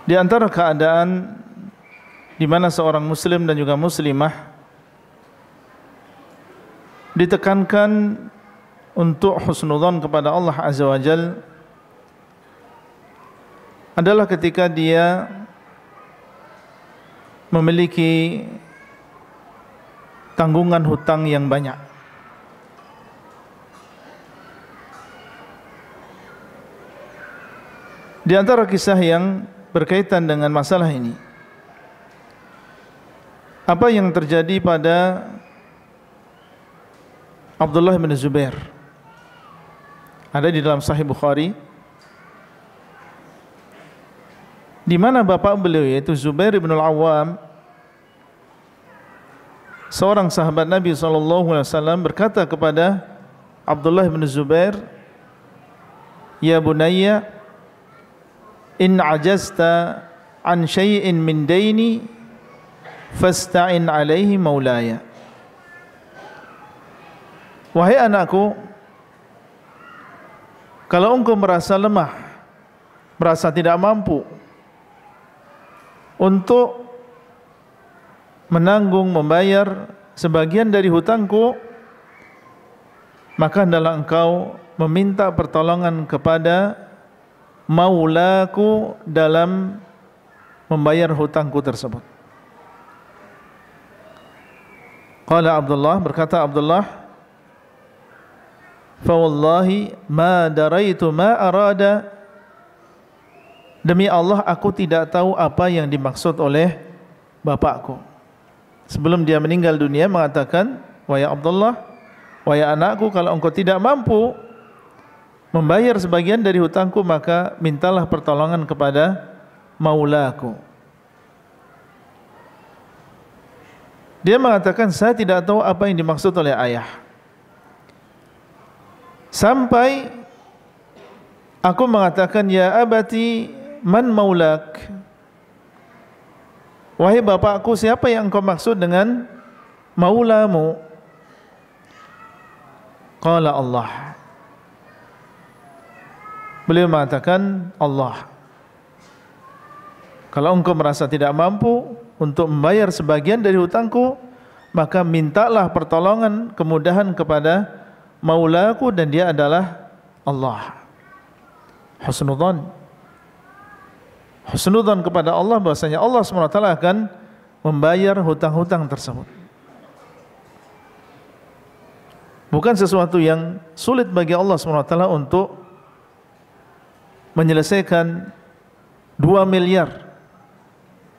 Di antara keadaan di mana seorang muslim dan juga muslimah ditekankan untuk husnudzan kepada Allah Azza wa Jalla adalah ketika dia memiliki tanggungan hutang yang banyak. Di antara kisah yang berkaitan dengan masalah ini, apa yang terjadi pada Abdullah bin Zubair, ada di dalam Sahih Bukhari, di mana bapak beliau yaitu Zubair bin Al-Awwam, seorang sahabat Nabi SAW, berkata kepada Abdullah bin Zubair, "Ya bunayya, in ajazta an syai'in min daini fasta'in alaihi maulaya." Wahai anakku, kalau engkau merasa lemah, merasa tidak mampu untuk menanggung, membayar sebagian dari hutangku, maka hendaklah engkau meminta pertolongan kepada maulaku dalam membayar hutangku tersebut. Qala Abdullah, berkata Abdullah, fa wallahi ma daraitu ma arada, demi Allah aku tidak tahu apa yang dimaksud oleh bapakku. Sebelum dia meninggal dunia mengatakan, wahai Abdullah, wahai anakku, kalau engkau tidak mampu membayar sebagian dari hutangku, maka mintalah pertolongan kepada maulaku. Dia mengatakan, saya tidak tahu apa yang dimaksud oleh ayah. Sampai aku mengatakan, ya abati, man maulak? Wahai bapakku, siapa yang engkau maksud dengan maulamu? Qala Allah. Beliau mengatakan, Allah. Kalau engkau merasa tidak mampu untuk membayar sebagian dari hutangku, maka mintalah pertolongan, kemudahan kepada maulaku, dan dia adalah Allah. Husnudzan. husnudzon kepada Allah bahwasanya Allah SWT akan membayar hutang-hutang tersebut. Bukan sesuatu yang sulit bagi Allah SWT untuk menyelesaikan 2 miliar,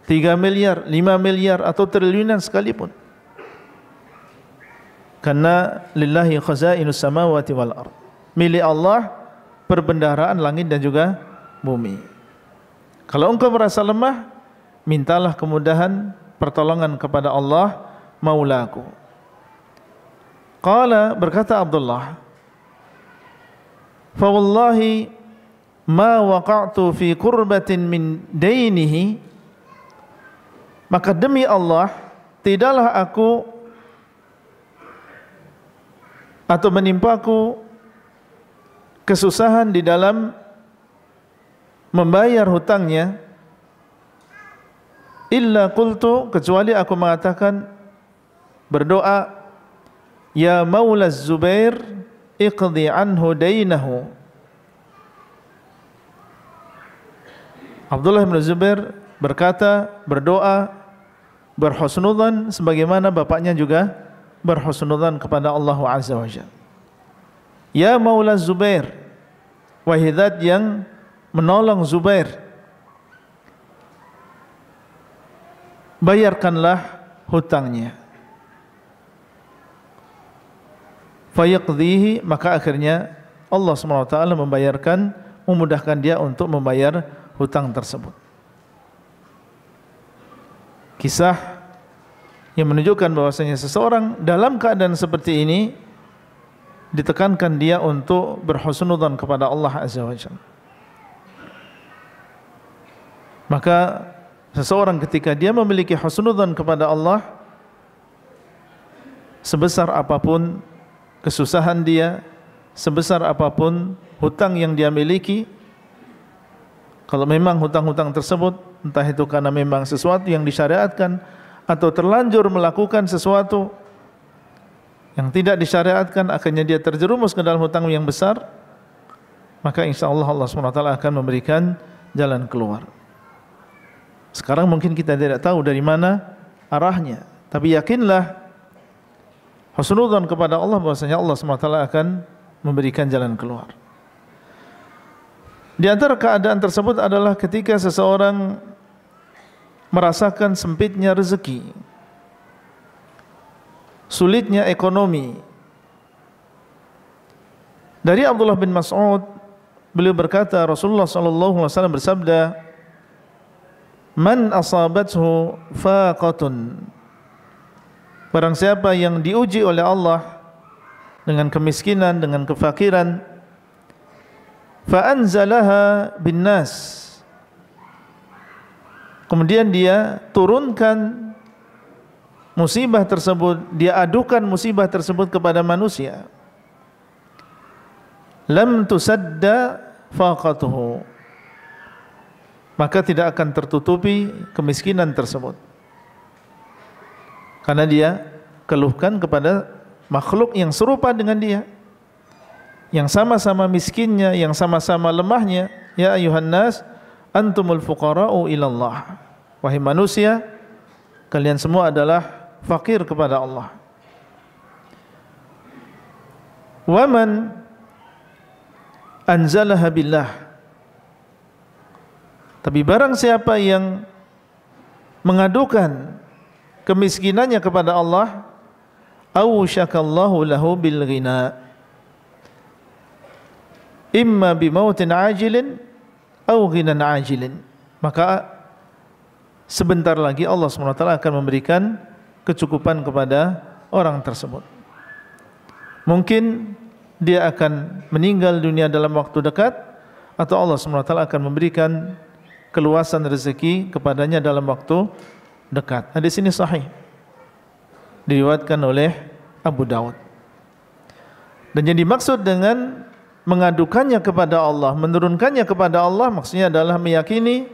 3 miliar, 5 miliar atau triliunan sekalipun. Karena lillahi khazainus samawati wal ard. Milik Allah perbendaharaan langit dan juga bumi. Kalau engkau merasa lemah, mintalah kemudahan, pertolongan kepada Allah Maulaku. Qala, berkata Abdullah, fa wallahi ma waqa'tu fi kurbatin min dainihi, maka demi Allah tidaklah aku atau menimpaku kesusahan di dalam membayar hutangnya, illa qultu, kecuali aku mengatakan, berdoa, ya maula Zubair iqdi anhu dainahu. Abdullah bin Zubair berkata, berdoa, berhusnudzan sebagaimana bapaknya juga berhusnudzan kepada Allah Azza wa Jalla. Ya maula Zubair, wahai zat yang menolong Zubair, bayarkanlah hutangnya. Fayaqdihi, maka akhirnya Allah SWT membayarkan, memudahkan dia untuk membayar hutang tersebut. Kisah yang menunjukkan bahwasanya seseorang dalam keadaan seperti ini ditekankan dia untuk berhusnudzan kepada Allah Azza wa Jalla. Maka seseorang ketika dia memiliki husnudzan kepada Allah, sebesar apapun kesusahan dia, sebesar apapun hutang yang dia miliki, kalau memang hutang-hutang tersebut entah itu karena memang sesuatu yang disyariatkan atau terlanjur melakukan sesuatu yang tidak disyariatkan, akhirnya dia terjerumus ke dalam hutang yang besar, maka insya Allah Allah SWT akan memberikan jalan keluar. Sekarang mungkin kita tidak tahu dari mana arahnya, tapi yakinlah husnudzon kepada Allah bahwasanya Allah SWT akan memberikan jalan keluar. Di antara keadaan tersebut adalah ketika seseorang merasakan sempitnya rezeki, sulitnya ekonomi. Dari Abdullah bin Mas'ud, beliau berkata, Rasulullah SAW bersabda, man asabathu faqatun, barang siapa yang diuji oleh Allah dengan kemiskinan, dengan kefakiran, fa anzalaha bin nas, kemudian dia turunkan musibah tersebut, dia adukan musibah tersebut kepada manusia, lam tusadda faqatuhu, maka tidak akan tertutupi kemiskinan tersebut, karena dia keluhkan kepada makhluk yang serupa dengan dia, yang sama-sama miskinnya, yang sama-sama lemahnya. Ya ayuhan nas antumul fuqara'u ilallah, wahai manusia, kalian semua adalah fakir kepada Allah. Waman anzalaha billah, tapi barang siapa yang mengadukan kemiskinannya kepada Allah, awsyakallahu lahu bil ghina, imma bimautin ajilin au ghinan ajilin, maka sebentar lagi Allah SWT akan memberikan kecukupan kepada orang tersebut. Mungkin dia akan meninggal dunia dalam waktu dekat, atau Allah SWT akan memberikan keluasan rezeki kepadanya dalam waktu dekat. Hadis ini sahih, diriwayatkan oleh Abu Daud. Dan yang dimaksud dengan mengadukannya kepada Allah, menurunkannya kepada Allah, maksudnya adalah meyakini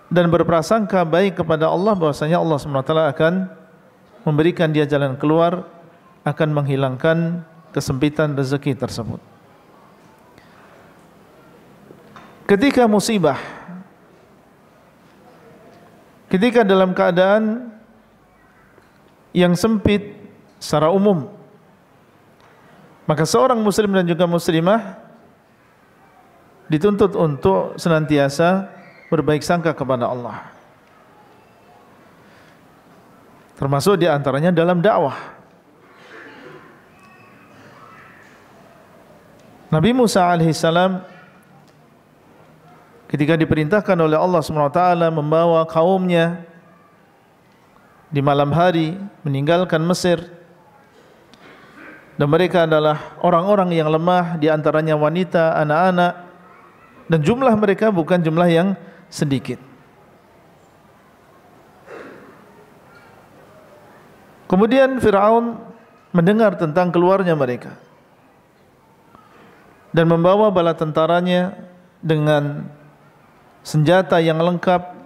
dan berprasangka baik kepada Allah bahwasanya Allah SWT akan memberikan dia jalan keluar, akan menghilangkan kesempitan rezeki tersebut. Ketika musibah ketika dalam keadaan yang sempit secara umum, maka seorang muslim dan juga muslimah dituntut untuk senantiasa berbaik sangka kepada Allah. Termasuk di antaranya dalam dakwah. Nabi Musa alaihissalam ketika diperintahkan oleh Allah SWT membawa kaumnya di malam hari meninggalkan Mesir, dan mereka adalah orang-orang yang lemah, di antaranya wanita, anak-anak, dan jumlah mereka bukan jumlah yang sedikit. Kemudian Fir'aun mendengar tentang keluarnya mereka dan membawa bala tentaranya dengan senjata yang lengkap,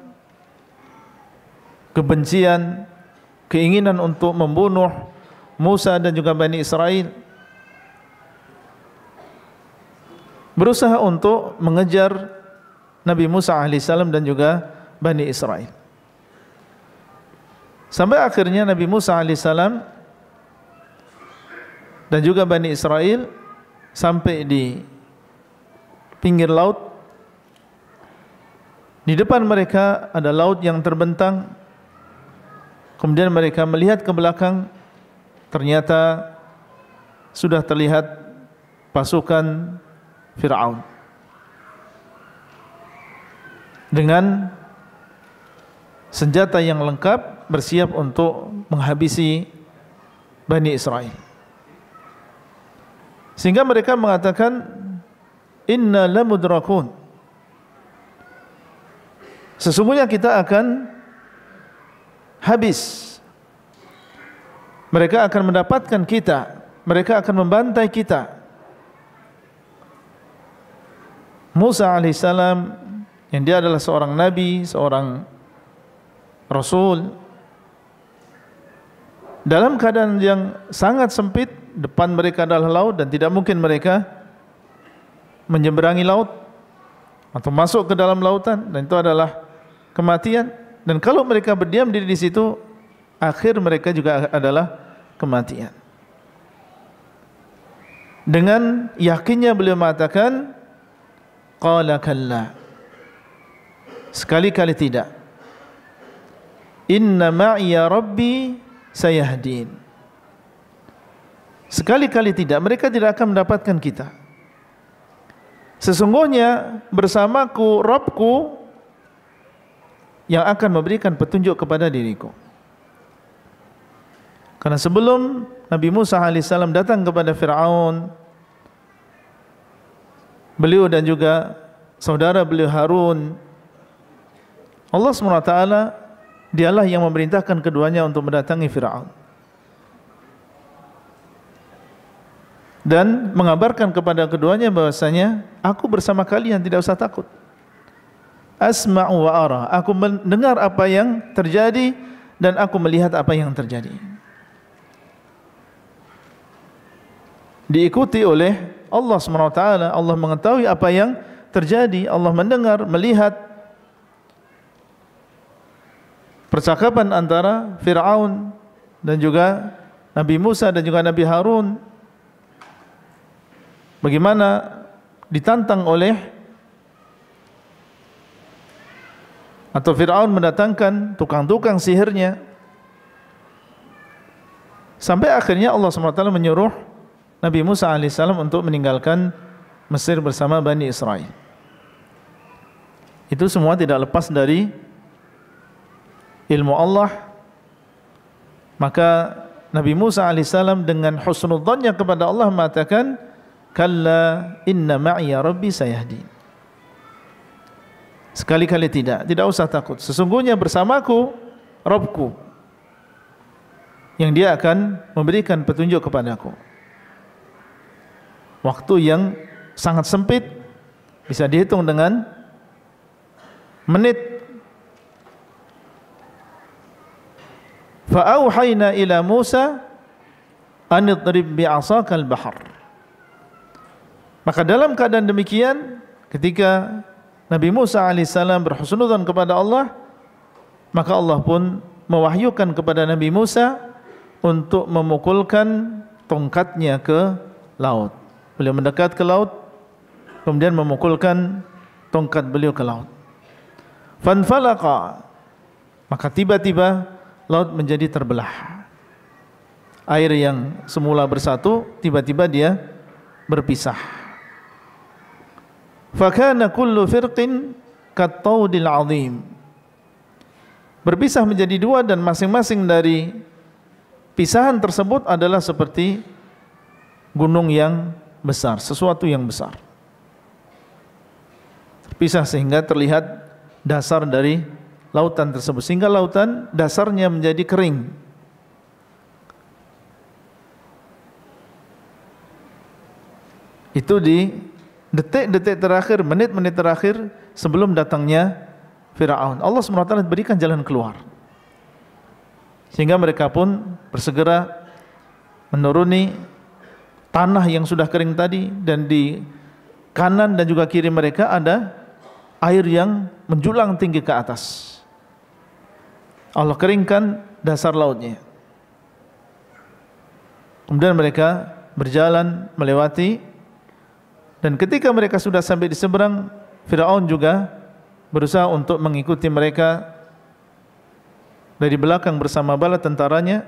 kebencian, keinginan untuk membunuh Musa dan juga Bani Israel, berusaha untuk mengejar Nabi Musa alaihissalam dan juga Bani Israel. Sampai akhirnya Nabi Musa alaihissalam dan juga Bani Israel sampai di pinggir laut. Di depan mereka ada laut yang terbentang. Kemudian mereka melihat ke belakang, ternyata sudah terlihat pasukan Fir'aun dengan senjata yang lengkap, bersiap untuk menghabisi Bani Israel. Sehingga mereka mengatakan, inna lamudrakun, sesungguhnya kita akan habis. Mereka akan mendapatkan kita, mereka akan membantai kita. Musa alaihissalam, yang dia adalah seorang nabi, seorang rasul, dalam keadaan yang sangat sempit, depan mereka adalah laut dan tidak mungkin mereka menyeberangi laut atau masuk ke dalam lautan, dan itu adalah kematian. Dan kalau mereka berdiam diri di situ, akhir mereka juga adalah kematian. Dengan yakinnya beliau mengatakan, qala kalla, sekali-kali tidak, inna ma'iya rabbi sayahdin, sekali-kali tidak, mereka tidak akan mendapatkan kita. Sesungguhnya bersamaku Rabbku yang akan memberikan petunjuk kepada diriku. Karena sebelum Nabi Musa alaihissalam datang kepada Fir'aun, beliau dan juga saudara beliau Harun, Allah SWT dialah yang memerintahkan keduanya untuk mendatangi Fir'aun dan mengabarkan kepada keduanya bahwasanya aku bersama kalian, tidak usah takut. Asma'u wa ara, aku mendengar apa yang terjadi dan aku melihat apa yang terjadi. Diikuti oleh Allah SWT. Allah mengetahui apa yang terjadi, Allah mendengar, melihat percakapan antara Fir'aun dan juga Nabi Musa dan juga Nabi Harun, bagaimana ditantang oleh atau Fir'aun mendatangkan tukang-tukang sihirnya, sampai akhirnya Allah SWT menyuruh Nabi Musa alaihissalam untuk meninggalkan Mesir bersama Bani Israel. Itu semua tidak lepas dari ilmu Allah. Maka Nabi Musa alaihissalam dengan husnudzannya kepada Allah mengatakan, kalla inna ma'iya rabbi sayahdin, sekali-kali tidak, tidak usah takut, sesungguhnya bersamaku Rabbku yang dia akan memberikan petunjuk kepadaku. Waktu yang sangat sempit, bisa dihitung dengan menit. Fa'auhayna ila Musa an idrib bi'asakal bahar. Maka dalam keadaan demikian, ketika Nabi Musa alaihissalam berhusnudzan kepada Allah, Maka Allah pun mewahyukan kepada Nabi Musa untuk memukulkan tongkatnya ke laut. Beliau mendekat ke laut, kemudian memukulkan tongkat beliau ke laut. Fanfalaqa, maka tiba-tiba laut menjadi terbelah. Air yang semula bersatu tiba-tiba dia berpisah. Fakana kullu firqin kattaudil azim, berpisah menjadi dua, dan masing-masing dari pisahan tersebut adalah seperti gunung yang besar, sesuatu yang besar. Terpisah sehingga terlihat dasar dari lautan tersebut, sehingga lautan dasarnya menjadi kering. Itu di detik-detik terakhir, menit-menit terakhir sebelum datangnya Fir'aun. Allah SWT berikan jalan keluar, sehingga mereka pun bersegera menuruni tanah yang sudah kering tadi, dan di kanan dan juga kiri mereka ada air yang menjulang tinggi ke atas. Allah keringkan dasar lautnya. Kemudian mereka berjalan melewati, dan ketika mereka sudah sampai di seberang, Fir'aun juga berusaha untuk mengikuti mereka dari belakang bersama bala tentaranya.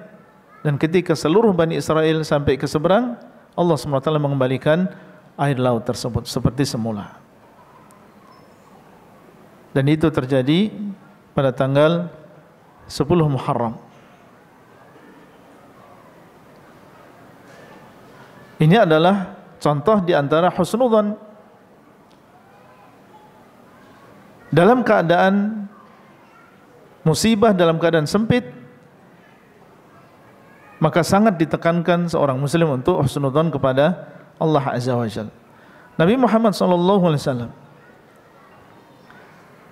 Dan ketika seluruh Bani Israel sampai ke seberang, Allah SWT mengembalikan air laut tersebut seperti semula. Dan itu terjadi pada tanggal 10 Muharram. Ini adalah contoh di antara husnudzan. Dalam keadaan musibah, dalam keadaan sempit, maka sangat ditekankan seorang muslim untuk husnudzan kepada Allah Azza wa Jalla. Nabi Muhammad SAW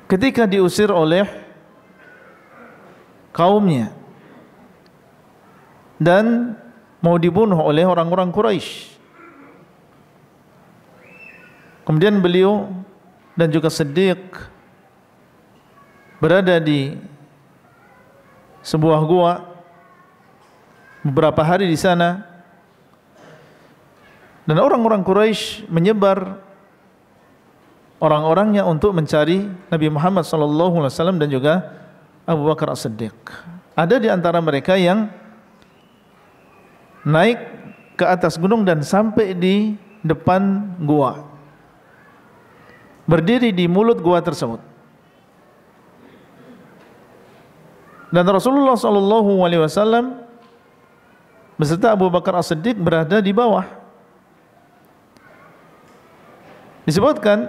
ketika diusir oleh kaumnya dan mau dibunuh oleh orang-orang Quraisy, kemudian beliau dan juga Siddiq berada di sebuah gua beberapa hari di sana, dan orang-orang Quraisy menyebar orang-orangnya untuk mencari Nabi Muhammad SAW dan juga Abu Bakar As-Siddiq. Ada di antara mereka yang naik ke atas gunung dan sampai di depan gua, berdiri di mulut gua tersebut. Dan Rasulullah SAW beserta Abu Bakar As-Siddiq berada di bawah. Disebutkan,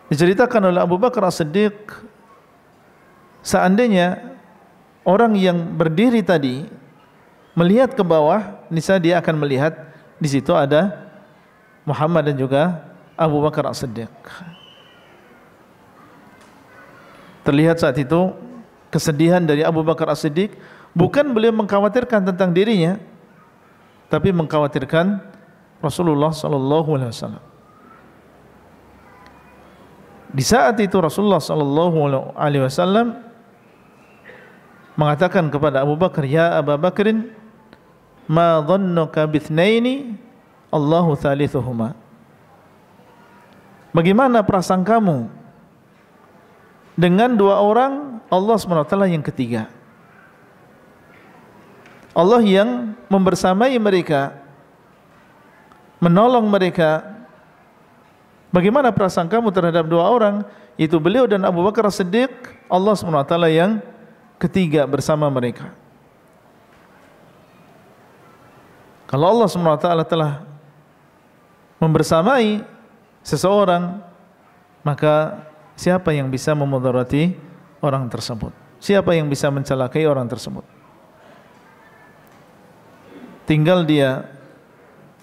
diceritakan oleh Abu Bakar As-Siddiq, seandainya orang yang berdiri tadi melihat ke bawah, niscaya dia akan melihat di situ ada Muhammad dan juga Abu Bakar As-Siddiq. Terlihat saat itu kesedihan dari Abu Bakar As-Siddiq. Bukan beliau mengkhawatirkan tentang dirinya, tapi mengkhawatirkan Rasulullah SAW. Di saat itu Rasulullah SAW mengatakan kepada Abu Bakar, "Ya Abu Bakrin, ma dhannuka bithnaini Allahu thalithuhuma." Bagaimana prasangkamu dengan dua orang, Allah SWT yang ketiga? Allah yang membersamai mereka, menolong mereka. Bagaimana prasangkamu terhadap dua orang, itu beliau dan Abu Bakar As-Siddiq, Allah SWT yang ketiga bersama mereka. Kalau Allah SWT telah membersamai seseorang, maka siapa yang bisa memudarati orang tersebut? Siapa yang bisa mencelakai orang tersebut? Tinggal dia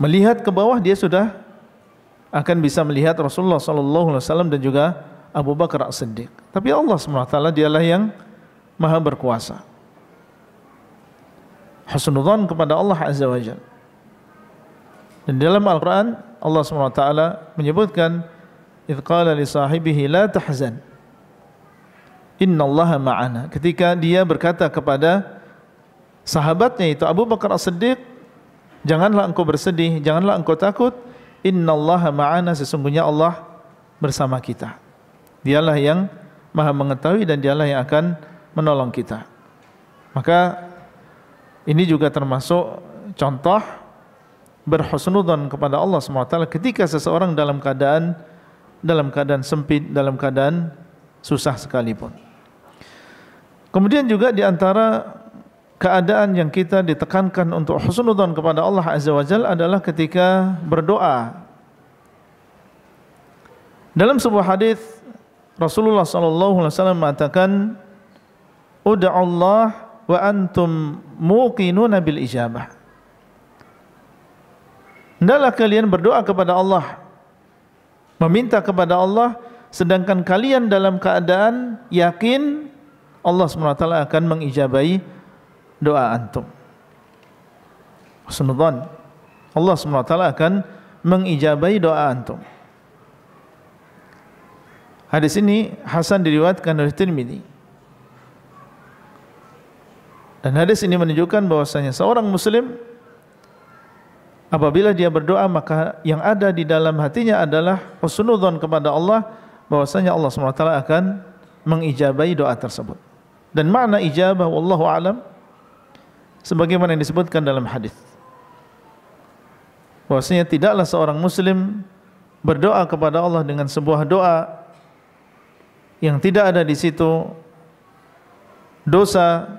melihat ke bawah, dia sudah akan bisa melihat Rasulullah SAW dan juga Abu Bakar As-Siddiq. Tapi Allah SWT dialah yang maha berkuasa. Husnudzan kepada Allah Azza wa Jalla. Dan dalam Al-Quran Allah SWT menyebutkan, "Idh qala li sahibihi la tahzan." innallaha ma'ana. Ketika dia berkata kepada sahabatnya itu Abu Bakar As-Siddiq, janganlah engkau bersedih, janganlah engkau takut, innallaha ma'ana, sesungguhnya Allah bersama kita. Dialah yang Maha mengetahui dan dialah yang akan menolong kita. Maka ini juga termasuk contoh berhusnudzon kepada Allah SWT ketika seseorang dalam keadaan sempit, dalam keadaan susah sekalipun. Kemudian juga di antara keadaan yang kita ditekankan untuk husnudzon kepada Allah Azza wa Jalla adalah ketika berdoa. Dalam sebuah hadis Rasulullah SAW mengatakan, "Ud'u Allah wa antum muqinuna bil ijabah." Hendaklah kalian berdoa kepada Allah, meminta kepada Allah, sedangkan kalian dalam keadaan yakin Allah SWT akan mengijabahi doa antum. Husnudzon, Allah SWT akan mengijabahi doa antum. Hadis ini hasan diriwayatkan oleh Tirmidzi. Dan hadis ini menunjukkan bahwasanya seorang muslim apabila dia berdoa, maka yang ada di dalam hatinya adalah husnudzon kepada Allah, bahwasanya Allah SWT akan mengijabahi doa tersebut. Dan makna ijabah wallahu a'lam sebagaimana yang disebutkan dalam hadis, bahwasanya tidaklah seorang muslim berdoa kepada Allah dengan sebuah doa yang tidak ada di situ dosa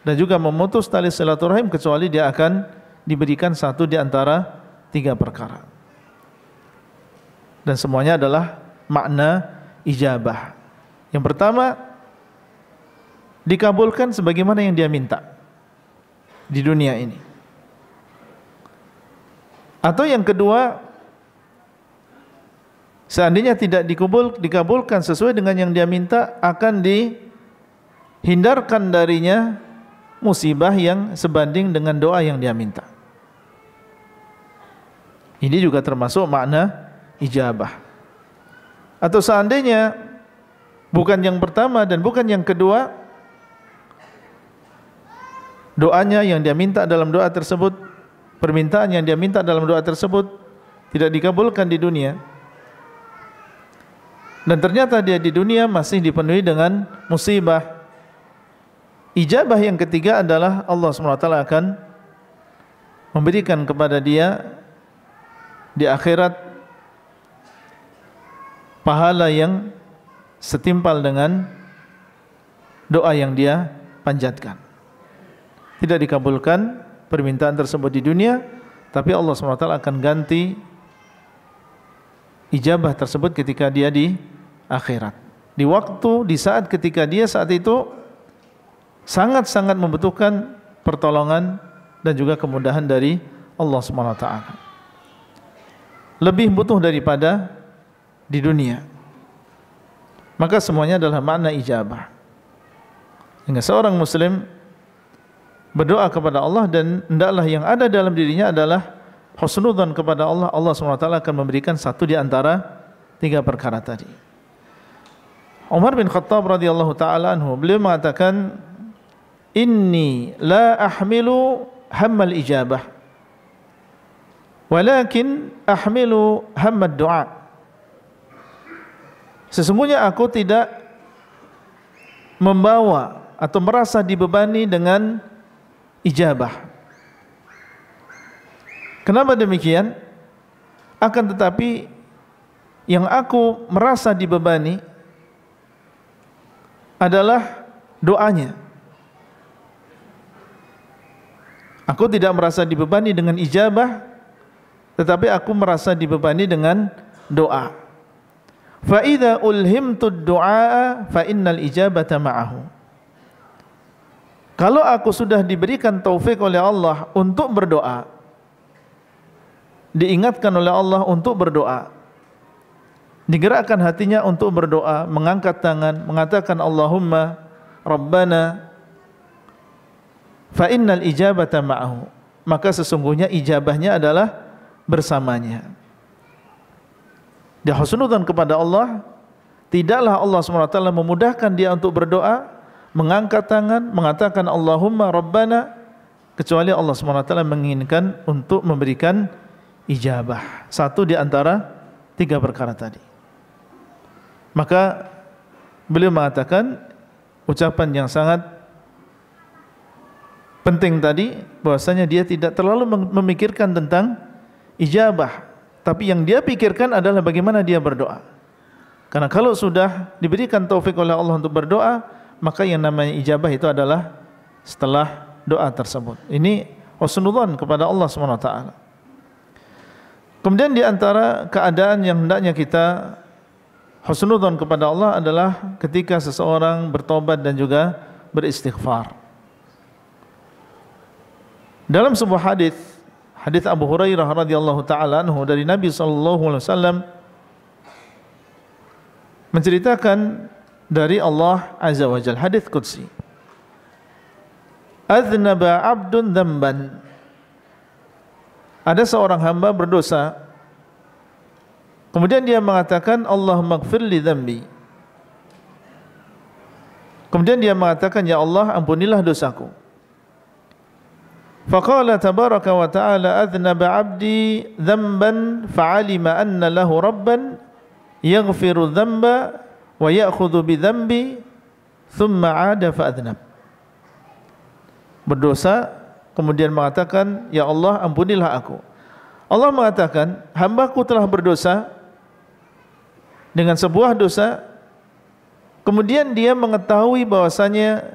dan juga memutus tali silaturahim, kecuali dia akan diberikan satu di antara 3 perkara. Dan semuanya adalah makna ijabah. Yang pertama, dikabulkan sebagaimana yang dia minta di dunia ini. Atau yang kedua, seandainya tidak dikabulkan sesuai dengan yang dia minta, akan dihindarkan darinya musibah yang sebanding dengan doa yang dia minta. Ini juga termasuk makna ijabah. Atau seandainya bukan yang pertama dan bukan yang kedua, doanya yang dia minta dalam doa tersebut, permintaan yang dia minta dalam doa tersebut tidak dikabulkan di dunia, dan ternyata dia di dunia masih dipenuhi dengan musibah, ijabah yang ketiga adalah Allah SWT akan memberikan kepada dia di akhirat pahala yang setimpal dengan doa yang dia panjatkan. Tidak dikabulkan permintaan tersebut di dunia, tapi Allah SWT akan ganti ijabah tersebut ketika dia di akhirat. Di waktu, di saat ketika dia saat itu sangat-sangat membutuhkan pertolongan dan juga kemudahan dari Allah SWT. Lebih butuh daripada di dunia. Maka semuanya adalah makna ijabah. Hingga seorang muslim berdoa kepada Allah, dan hendaklah yang ada dalam dirinya adalah husnudzon kepada Allah. Allah SWT akan memberikan satu di antara 3 perkara tadi. Umar bin Khattab radhiyallahu ta'ala anhu, beliau mengatakan, inni la ahmilu hammal ijabah walakin ahmilu hammad du'a. Sesungguhnya aku tidak membawa atau merasa dibebani dengan ijabah. Kenapa demikian? Akan tetapi yang aku merasa dibebani adalah doanya. Aku tidak merasa dibebani dengan ijabah, tetapi aku merasa dibebani dengan doa. Fa idza ulhimtu ad-du'a fa innal ijabata ma'ahu. Kalau aku sudah diberikan taufik oleh Allah untuk berdoa, diingatkan oleh Allah untuk berdoa, digerakkan hatinya untuk berdoa, mengangkat tangan, mengatakan Allahumma Rabbana, fa innal ijabata ma'ahu, maka sesungguhnya ijabahnya adalah bersamanya. Dia husnudzon kepada Allah, tidaklah Allah SWT memudahkan dia untuk berdoa, mengangkat tangan, mengatakan Allahumma Rabbana, kecuali Allah SWT menginginkan untuk memberikan ijabah. Satu di antara 3 perkara tadi. Maka beliau mengatakan ucapan yang sangat penting tadi, bahwasanya dia tidak terlalu memikirkan tentang ijabah, tapi yang dia pikirkan adalah bagaimana dia berdoa. Karena kalau sudah diberikan taufik oleh Allah untuk berdoa, maka yang namanya ijabah itu adalah setelah doa tersebut. Ini husnudzan kepada Allah SWT. Kemudian di antara keadaan yang hendaknya kita husnudzan kepada Allah adalah ketika seseorang bertobat dan juga beristighfar. Dalam sebuah hadis Abu Hurairah radhiyallahu taala anhu dari Nabi sallallahu alaihi wasallam menceritakan dari Allah azza wajalla, hadis qudsi. Adznaba 'abdun dzamban. Ada seorang hamba berdosa, kemudian dia mengatakan Allahumma ighfir li dzambi. Kemudian dia mengatakan, ya Allah, ampunilah dosaku. Faqala tabaraka wa ta'ala adznaba 'abdi dzamban fa'alima anna lahu rabban yaghfiru dzamba wa ya'khudhu bi dzambi thumma 'ada fa'adznab. Berdosa kemudian mengatakan, ya Allah, ampunilah aku. Allah mengatakan, hambaku telah berdosa dengan sebuah dosa, kemudian dia mengetahui bahwasanya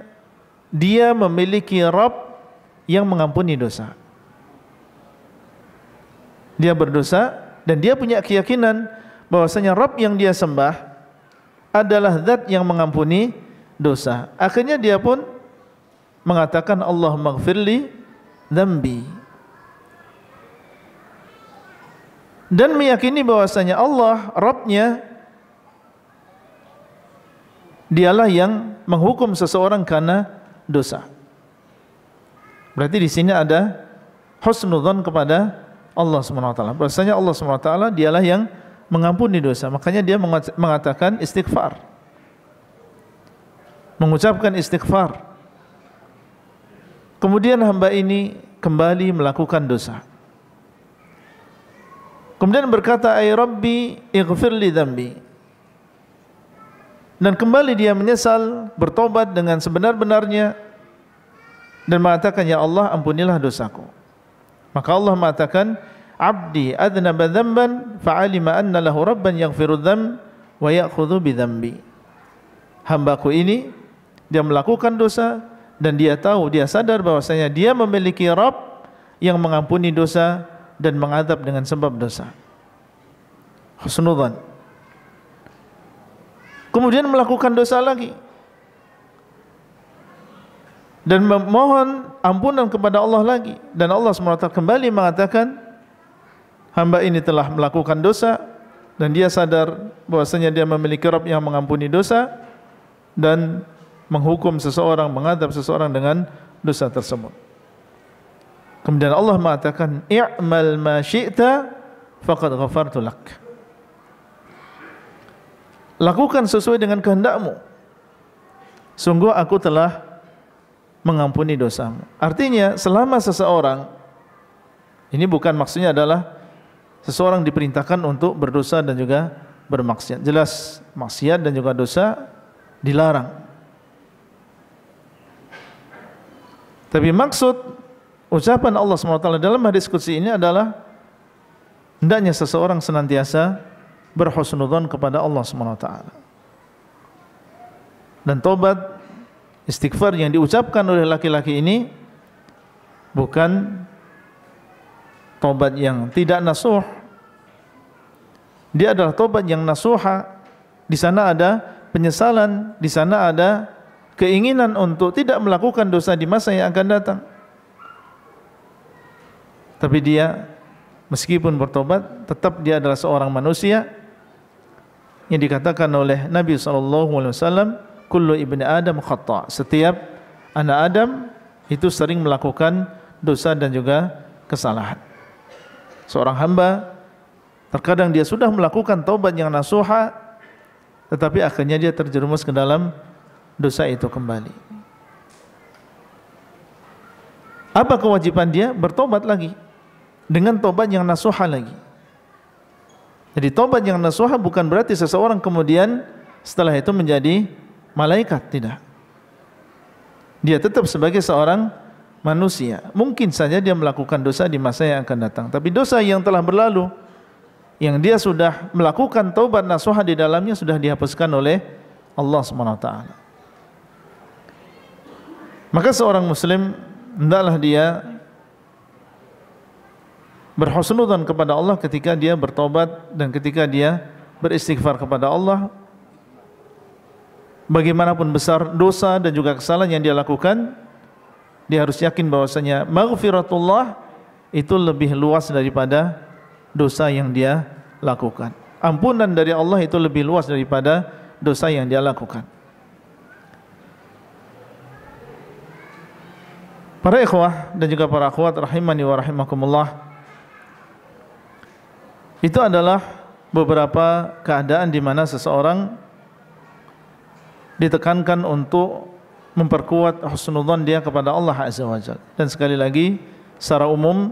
dia memiliki Rabb yang mengampuni dosa. Dia berdosa dan dia punya keyakinan bahwasanya Rabb yang dia sembah adalah zat yang mengampuni dosa. Akhirnya dia pun mengatakan Allahumma ighfirli dzambi, dan meyakini bahwasanya Allah Rabbnya dialah yang menghukum seseorang karena dosa. Berarti di sini ada husnudzan kepada Allah SWT. Bahwasanya Allah SWT dialah yang mengampuni dosa. Makanya dia mengatakan istighfar, mengucapkan istighfar. Kemudian hamba ini kembali melakukan dosa. Kemudian berkata, ay Rabbi ighfir li dzambi. Dan kembali dia menyesal, bertobat dengan sebenar-benarnya dan mengatakan, ya Allah, ampunilah dosaku. Maka Allah mengatakan, abdi adznaba dzamban fa'alima anna lahu rabban yaghfiru dzamb wa ya'khudhu bi dzambi. Hambaku ini dia melakukan dosa dan dia tahu, dia sadar bahwasanya dia memiliki Rabb yang mengampuni dosa dan mengadab dengan sebab dosa. Husnudzan. Kemudian melakukan dosa lagi dan memohon ampunan kepada Allah lagi, dan Allah SWT kembali mengatakan, hamba ini telah melakukan dosa dan dia sadar bahwasanya dia memiliki Rabb yang mengampuni dosa dan menghukum seseorang, mengadab seseorang dengan dosa tersebut. Kemudian Allah mengatakan, i'mal ma syi'ta faqad ghafartu lak. Lakukan sesuai dengan kehendakmu, sungguh aku telah mengampuni dosamu. Artinya selama seseorang, ini bukan maksudnya adalah seseorang diperintahkan untuk berdosa dan juga bermaksiat. Jelas maksiat dan juga dosa dilarang. Tapi maksud ucapan Allah SWT dalam hadis qudsi ini adalah hendaknya seseorang senantiasa berhusnudzan kepada Allah SWT. Dan tobat, istighfar yang diucapkan oleh laki-laki ini bukan tobat yang tidak nasuh. Dia adalah tobat yang nasuha. Di sana ada penyesalan, di sana ada keinginan untuk tidak melakukan dosa di masa yang akan datang. Tapi dia meskipun bertobat, tetap dia adalah seorang manusia yang dikatakan oleh Nabi SAW, kullu ibni Adam khata'. Setiap anak Adam itu sering melakukan dosa dan juga kesalahan. Seorang hamba terkadang dia sudah melakukan taubat yang nasuha, tetapi akhirnya dia terjerumus ke dalam dosa itu kembali. Apa kewajiban dia? Bertobat lagi dengan tobat yang nasuha lagi. Jadi tobat yang nasuha bukan berarti seseorang kemudian setelah itu menjadi malaikat, tidak. Dia tetap sebagai seorang manusia. Mungkin saja dia melakukan dosa di masa yang akan datang, tapi dosa yang telah berlalu, yang dia sudah melakukan taubat nasuha di dalamnya, sudah dihapuskan oleh Allah SWT. Maka seorang muslim hendaklah dia berhusnudzan kepada Allah ketika dia bertobat dan ketika dia beristighfar kepada Allah. Bagaimanapun besar dosa dan juga kesalahan yang dia lakukan, dia harus yakin bahwasanya maghfiratullah itu lebih luas daripada dosa yang dia lakukan. Ampunan dari Allah itu lebih luas daripada dosa yang dia lakukan. Para ikhwah dan juga para akhwat rahimani wa rahimakumullah, itu adalah beberapa keadaan di mana seseorang ditekankan untuk memperkuat husnudzan dia kepada Allah Azza wa Jalla. Dan sekali lagi, secara umum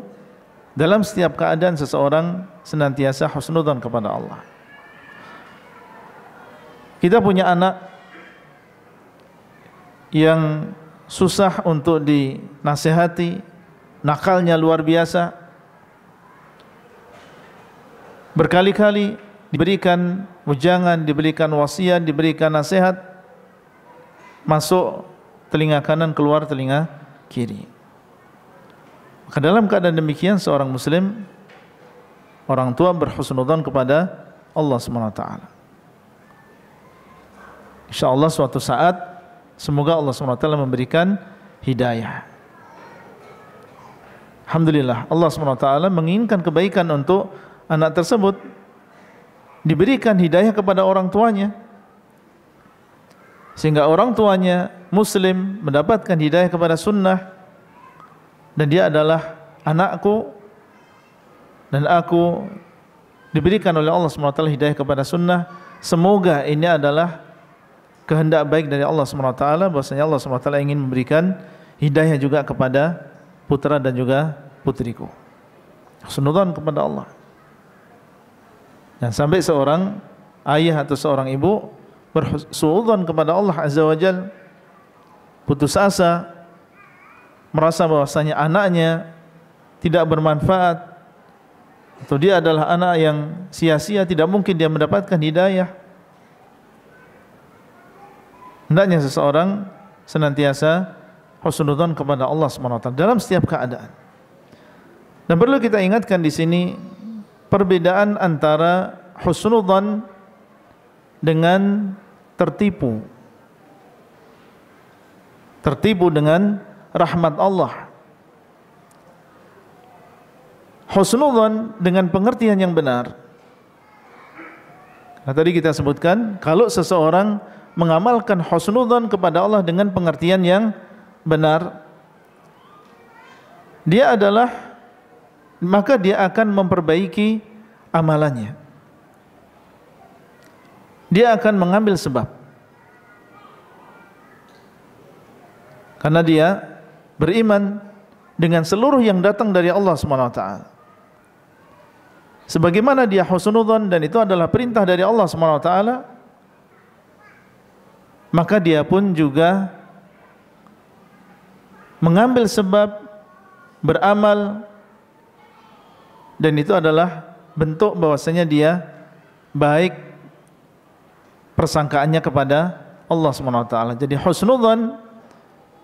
dalam setiap keadaan seseorang senantiasa husnudzan kepada Allah. Kita punya anak yang susah untuk dinasihati, nakalnya luar biasa, berkali-kali diberikan ujangan, diberikan wasiat, diberikan nasihat, masuk telinga kanan, keluar telinga kiri. Maka dalam keadaan demikian seorang muslim, orang tua berhusnudzan kepada Allah SWT. InsyaAllah suatu saat semoga Allah SWT memberikan hidayah. Alhamdulillah, Allah SWT menginginkan kebaikan untuk anak tersebut, diberikan hidayah kepada orang tuanya, sehingga orang tuanya muslim mendapatkan hidayah kepada sunnah, dan dia adalah anakku dan aku diberikan oleh Allah SWT hidayah kepada sunnah. Semoga ini adalah kehendak baik dari Allah SWT, bahwasanya Allah SWT ingin memberikan hidayah juga kepada putra dan juga putriku. Husnudzan kepada Allah. Dan sampai seorang ayah atau seorang ibu bersuudzon kepada Allah Azza wa Jalla, putus asa, merasa bahwasanya anaknya tidak bermanfaat atau dia adalah anak yang sia-sia, tidak mungkin dia mendapatkan hidayah. Hendaknya seseorang senantiasa husnudzon kepada Allah SWT dalam setiap keadaan. Dan perlu kita ingatkan di sini perbedaan antara husnudzon dengan tertipu. Tertipu dengan rahmat Allah. Husnudzon dengan pengertian yang benar. Nah, tadi kita sebutkan kalau seseorang mengamalkan husnudzon kepada Allah dengan pengertian yang benar, maka dia akan memperbaiki amalannya. Dia akan mengambil sebab, karena dia beriman dengan seluruh yang datang dari Allah SWT. Sebagaimana dia husnudzon dan itu adalah perintah dari Allah SWT, maka dia pun juga mengambil sebab, beramal, dan itu adalah bentuk bahwasanya dia baik persangkaannya kepada Allah SWT. Jadi husnudzon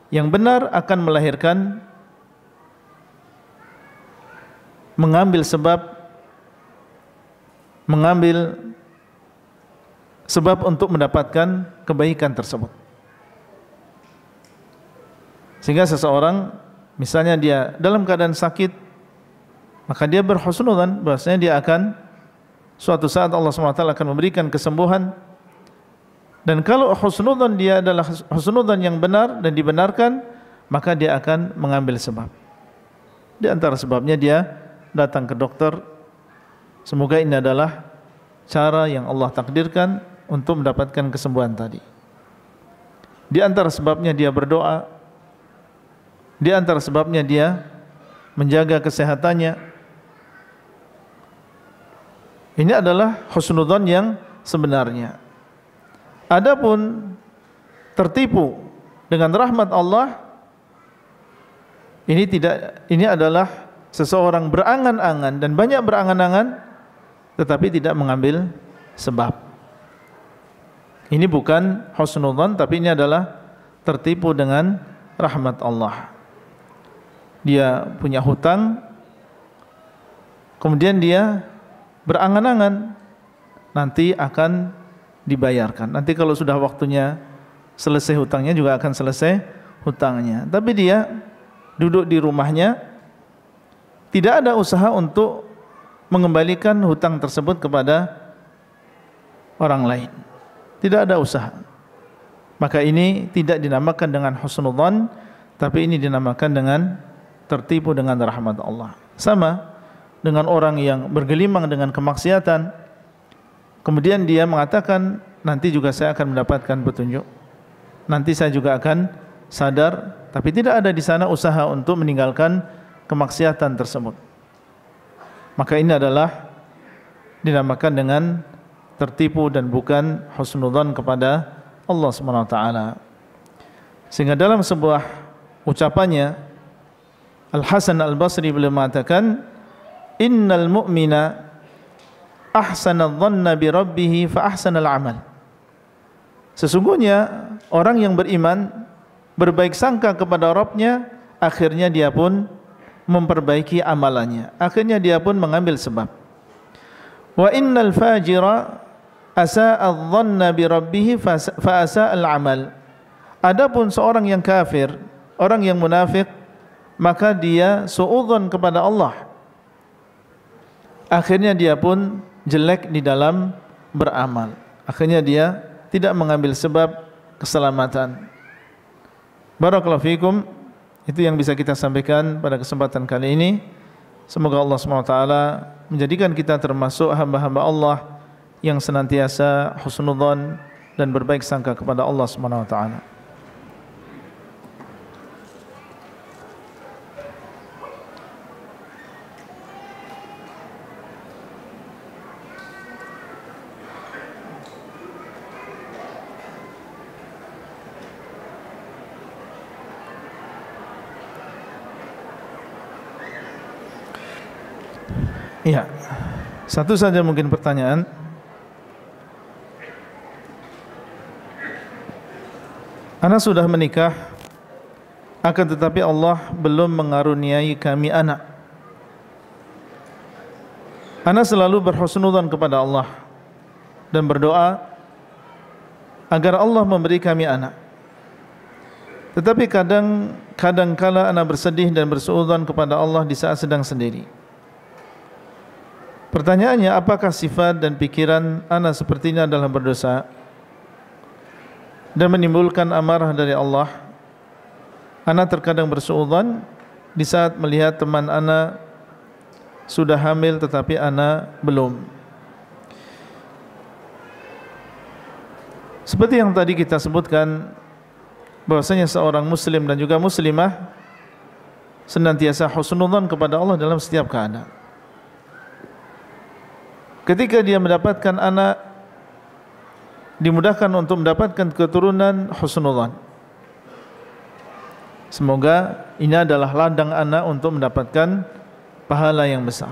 yang benar akan melahirkan mengambil sebab untuk mendapatkan kebaikan tersebut. Sehingga seseorang misalnya dia dalam keadaan sakit, maka dia berhusnudzan bahwasanya dia akan suatu saat Allah SWT akan memberikan kesembuhan. Dan kalau husnudzan dia adalah husnudzan yang benar dan dibenarkan, maka dia akan mengambil sebab. Di antara sebabnya dia datang ke dokter. Semoga ini adalah cara yang Allah takdirkan untuk mendapatkan kesembuhan tadi. Di antara sebabnya dia berdoa, di antara sebabnya dia menjaga kesehatannya. Ini adalah husnudzon yang sebenarnya. Adapun tertipu dengan rahmat Allah, ini adalah seseorang berangan-angan dan banyak berangan-angan tetapi tidak mengambil sebab. Ini bukan husnudzon, tapi ini adalah tertipu dengan rahmat Allah. Dia punya hutang, kemudian dia berangan-angan nanti akan dibayarkan. Nanti kalau sudah waktunya selesai hutangnya juga akan selesai hutangnya. Tapi dia duduk di rumahnya, tidak ada usaha untuk mengembalikan hutang tersebut kepada orang lain. Tidak ada usaha. Maka ini tidak dinamakan dengan husnudzon, tapi ini dinamakan dengan tertipu dengan rahmat Allah. Sama dengan orang yang bergelimang dengan kemaksiatan, kemudian dia mengatakan, nanti juga saya akan mendapatkan petunjuk, nanti saya juga akan sadar, tapi tidak ada di sana usaha untuk meninggalkan kemaksiatan tersebut. Maka ini adalah dinamakan dengan tertipu dan bukan husnudzon kepada Allah Subhanahu wa taala. Sehingga dalam sebuah ucapannya Al-Hasan Al-Basri beliau mengatakan, innal mu'mina ahsana dhanna bi rabbih fa ahsana al-amal. Sesungguhnya orang yang beriman berbaik sangka kepada Rabbnya, akhirnya dia pun memperbaiki amalannya, akhirnya dia pun mengambil sebab. Wa innal fajira asa'a dhanna bi rabbih fa asa'a al-amal. Adapun seorang yang kafir, orang yang munafik, maka dia suudzon kepada Allah, akhirnya dia pun jelek di dalam beramal, akhirnya dia tidak mengambil sebab keselamatan. Barakallahu fikum. Itu yang bisa kita sampaikan pada kesempatan kali ini. Semoga Allah SWT menjadikan kita termasuk hamba-hamba Allah yang senantiasa husnudzon dan berbaik sangka kepada Allah SWT. Ya, satu saja mungkin pertanyaan. Ana sudah menikah, akan tetapi Allah belum mengaruniai kami anak. Ana selalu berhusnudzon kepada Allah dan berdoa agar Allah memberi kami anak. Tetapi kadang-kala ana bersedih dan bersuudzon kepada Allah di saat sedang sendiri. Pertanyaannya, apakah sifat dan pikiran ana sepertinya adalah berdosa dan menimbulkan amarah dari Allah? Ana terkadang bersuudzon di saat melihat teman ana sudah hamil tetapi ana belum. Seperti yang tadi kita sebutkan, bahwasanya seorang muslim dan juga muslimah senantiasa husnudzon kepada Allah dalam setiap keadaan. Ketika dia mendapatkan anak, dimudahkan untuk mendapatkan keturunan, husnudzon. Semoga ini adalah ladang anak untuk mendapatkan pahala yang besar.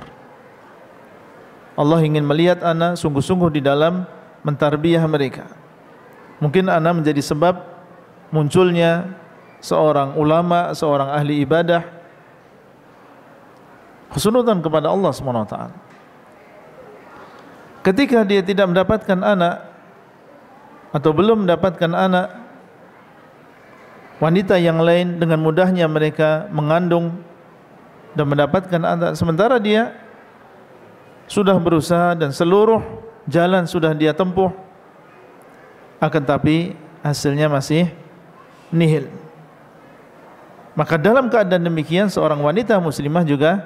Allah ingin melihat anak sungguh-sungguh di dalam mentarbiyah mereka. Mungkin anak menjadi sebab munculnya seorang ulama, seorang ahli ibadah, husnudzon kepada Allah SWT. Ketika dia tidak mendapatkan anak atau belum mendapatkan anak, wanita yang lain dengan mudahnya mereka mengandung dan mendapatkan anak, sementara dia sudah berusaha dan seluruh jalan sudah dia tempuh, akan tapi hasilnya masih nihil. Maka dalam keadaan demikian, seorang wanita muslimah juga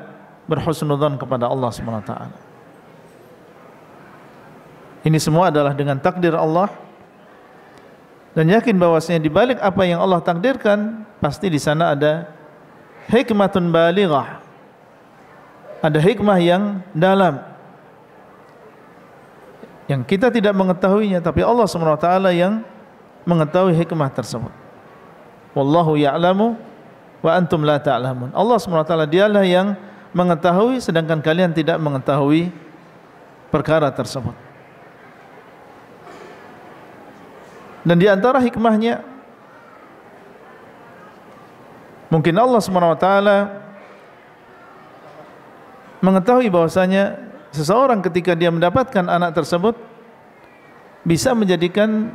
berhusnudzon kepada Allah SWT. Ini semua adalah dengan takdir Allah, dan yakin bahwasanya di balik apa yang Allah takdirkan pasti di sana ada hikmatun balighah, ada hikmah yang dalam yang kita tidak mengetahuinya, tapi Allah SWT yang mengetahui hikmah tersebut. Wallahu ya'lamu wa antum la ta'lamun. Allah SWT dialah yang mengetahui, sedangkan kalian tidak mengetahui perkara tersebut. Dan di antara hikmahnya, mungkin Allah SWT mengetahui bahwasanya seseorang ketika dia mendapatkan anak tersebut bisa menjadikan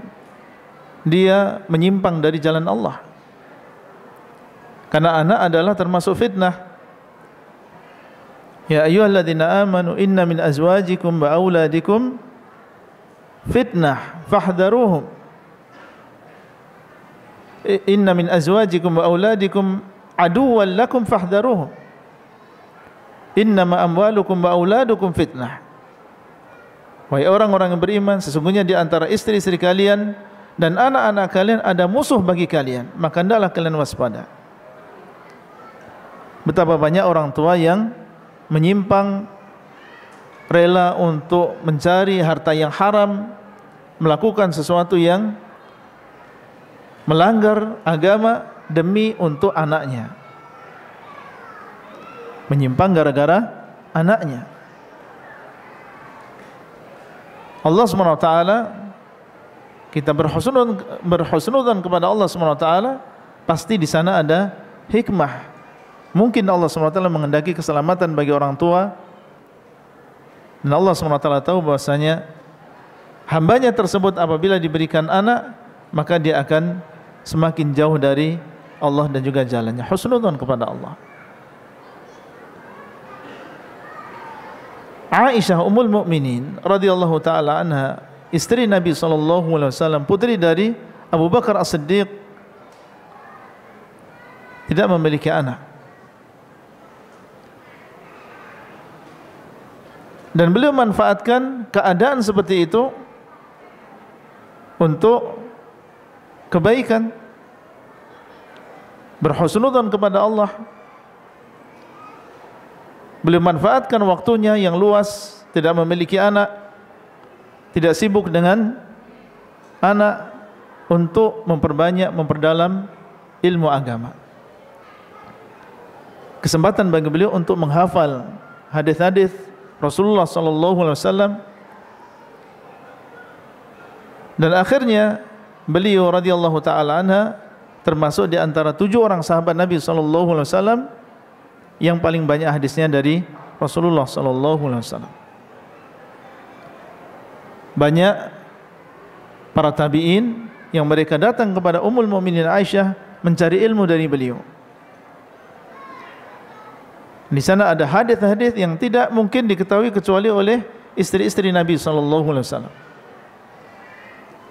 dia menyimpang dari jalan Allah, karena anak adalah termasuk fitnah. Ya ayyuhalladzina amanu inna min azwajikum wa auladikum fitnah fahdharuhum. Inna min azwajikum wa auladikum aduwwan lakum fahdharuhum. Innama amwalukum wa auladukum fitnah. Wahai orang-orang yang beriman, sesungguhnya di antara istri-istri kalian dan anak-anak kalian ada musuh bagi kalian, maka hendaklah kalian waspada. Betapa banyak orang tua yang menyimpang, rela untuk mencari harta yang haram, melakukan sesuatu yang melanggar agama demi untuk anaknya, menyimpang gara-gara anaknya. Allah SWT, kita berhusnudzan kepada Allah SWT, pasti di sana ada hikmah. Mungkin Allah SWT menghendaki keselamatan bagi orang tua, dan Allah SWT tahu bahwasanya hambanya tersebut apabila diberikan anak, maka dia akan semakin jauh dari Allah dan juga jalannya. Husnudzan kepada Allah. Aisyah Ummul Mukminin radhiyallahu taala anha, istri Nabi SAW, putri dari Abu Bakar As-Siddiq, tidak memiliki anak, dan beliau manfaatkan keadaan seperti itu untuk kebaikan, berhusnudzan kepada Allah. Beliau manfaatkan waktunya yang luas, tidak memiliki anak, tidak sibuk dengan anak, untuk memperbanyak, memperdalam ilmu agama. Kesempatan bagi beliau untuk menghafal hadis-hadis Rasulullah SAW, dan akhirnya beliau radhiyallahu taala anha termasuk di antara 7 orang sahabat Nabi SAW yang paling banyak hadisnya dari Rasulullah SAW. Banyak para tabi'in yang mereka datang kepada Ummul Mukminin Aisyah mencari ilmu dari beliau. Di sana ada hadis-hadis yang tidak mungkin diketahui kecuali oleh istri-istri Nabi SAW.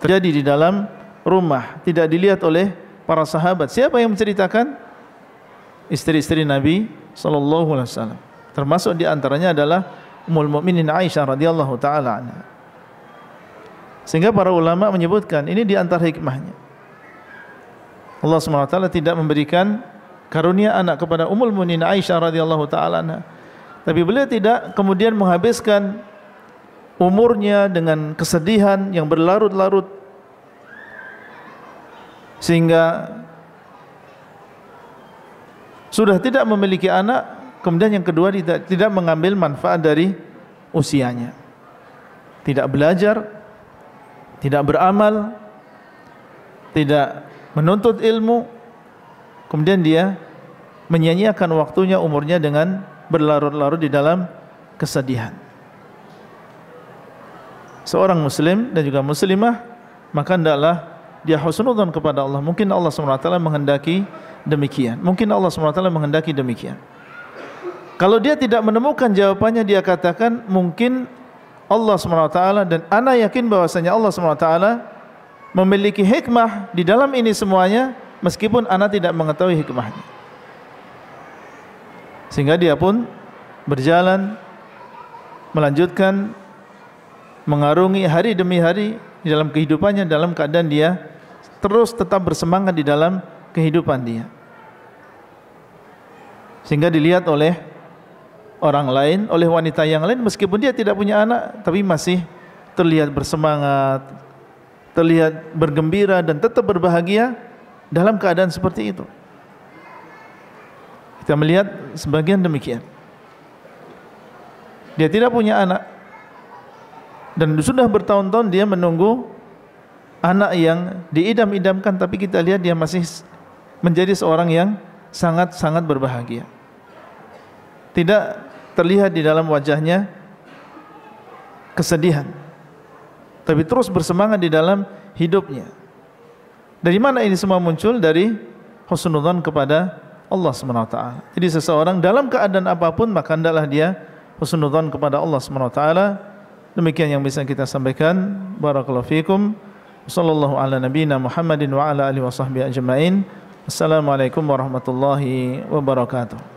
Terjadi di dalam rumah, tidak dilihat oleh para sahabat. Siapa yang menceritakan? Istri-istri Nabi SAW. Termasuk di antaranya adalah Ummul Mukminin Aisyah radhiyallahu taala anha. Sehingga para ulama menyebutkan ini di antara hikmahnya. Allah SWT tidak memberikan karunia anak kepada Ummul Mukminin Aisyah radhiyallahu taala anha, tapi beliau tidak kemudian menghabiskan umurnya dengan kesedihan yang berlarut-larut, sehingga sudah tidak memiliki anak, kemudian yang kedua tidak mengambil manfaat dari usianya, tidak belajar, tidak beramal, tidak menuntut ilmu, kemudian dia menyia-nyiakan waktunya, umurnya dengan berlarut-larut di dalam kesedihan. Seorang muslim dan juga muslimah, maka hendaklah dia husnudzan kepada Allah. Mungkin Allah SWT menghendaki demikian, mungkin Allah SWT menghendaki demikian. Kalau dia tidak menemukan jawabannya, dia katakan mungkin Allah SWT, dan ana yakin bahwasanya Allah SWT memiliki hikmah di dalam ini semuanya, meskipun ana tidak mengetahui hikmahnya. Sehingga dia pun berjalan melanjutkan mengarungi hari demi hari di dalam kehidupannya, dalam keadaan dia terus tetap bersemangat di dalam kehidupan dia, sehingga dilihat oleh orang lain, oleh wanita yang lain, meskipun dia tidak punya anak, tapi masih terlihat bersemangat, terlihat bergembira dan tetap berbahagia dalam keadaan seperti itu. Kita melihat sebagian demikian. Dia tidak punya anak dan sudah bertahun-tahun dia menunggu anak yang diidam-idamkan, tapi kita lihat dia masih menjadi seorang yang sangat-sangat berbahagia. Tidak terlihat di dalam wajahnya kesedihan, tapi terus bersemangat di dalam hidupnya. Dari mana ini semua muncul? Dari husnudzon kepada Allah SWT. Jadi seseorang dalam keadaan apapun maka hendaklah dia husnudzon kepada Allah SWT. Demikian yang bisa kita sampaikan. Barakallahu fikum. Sallallahu ala nabiyina Muhammadin wa ala alihi wa sahbihi ajma'in. Assalamualaikum warahmatullahi wabarakatuh.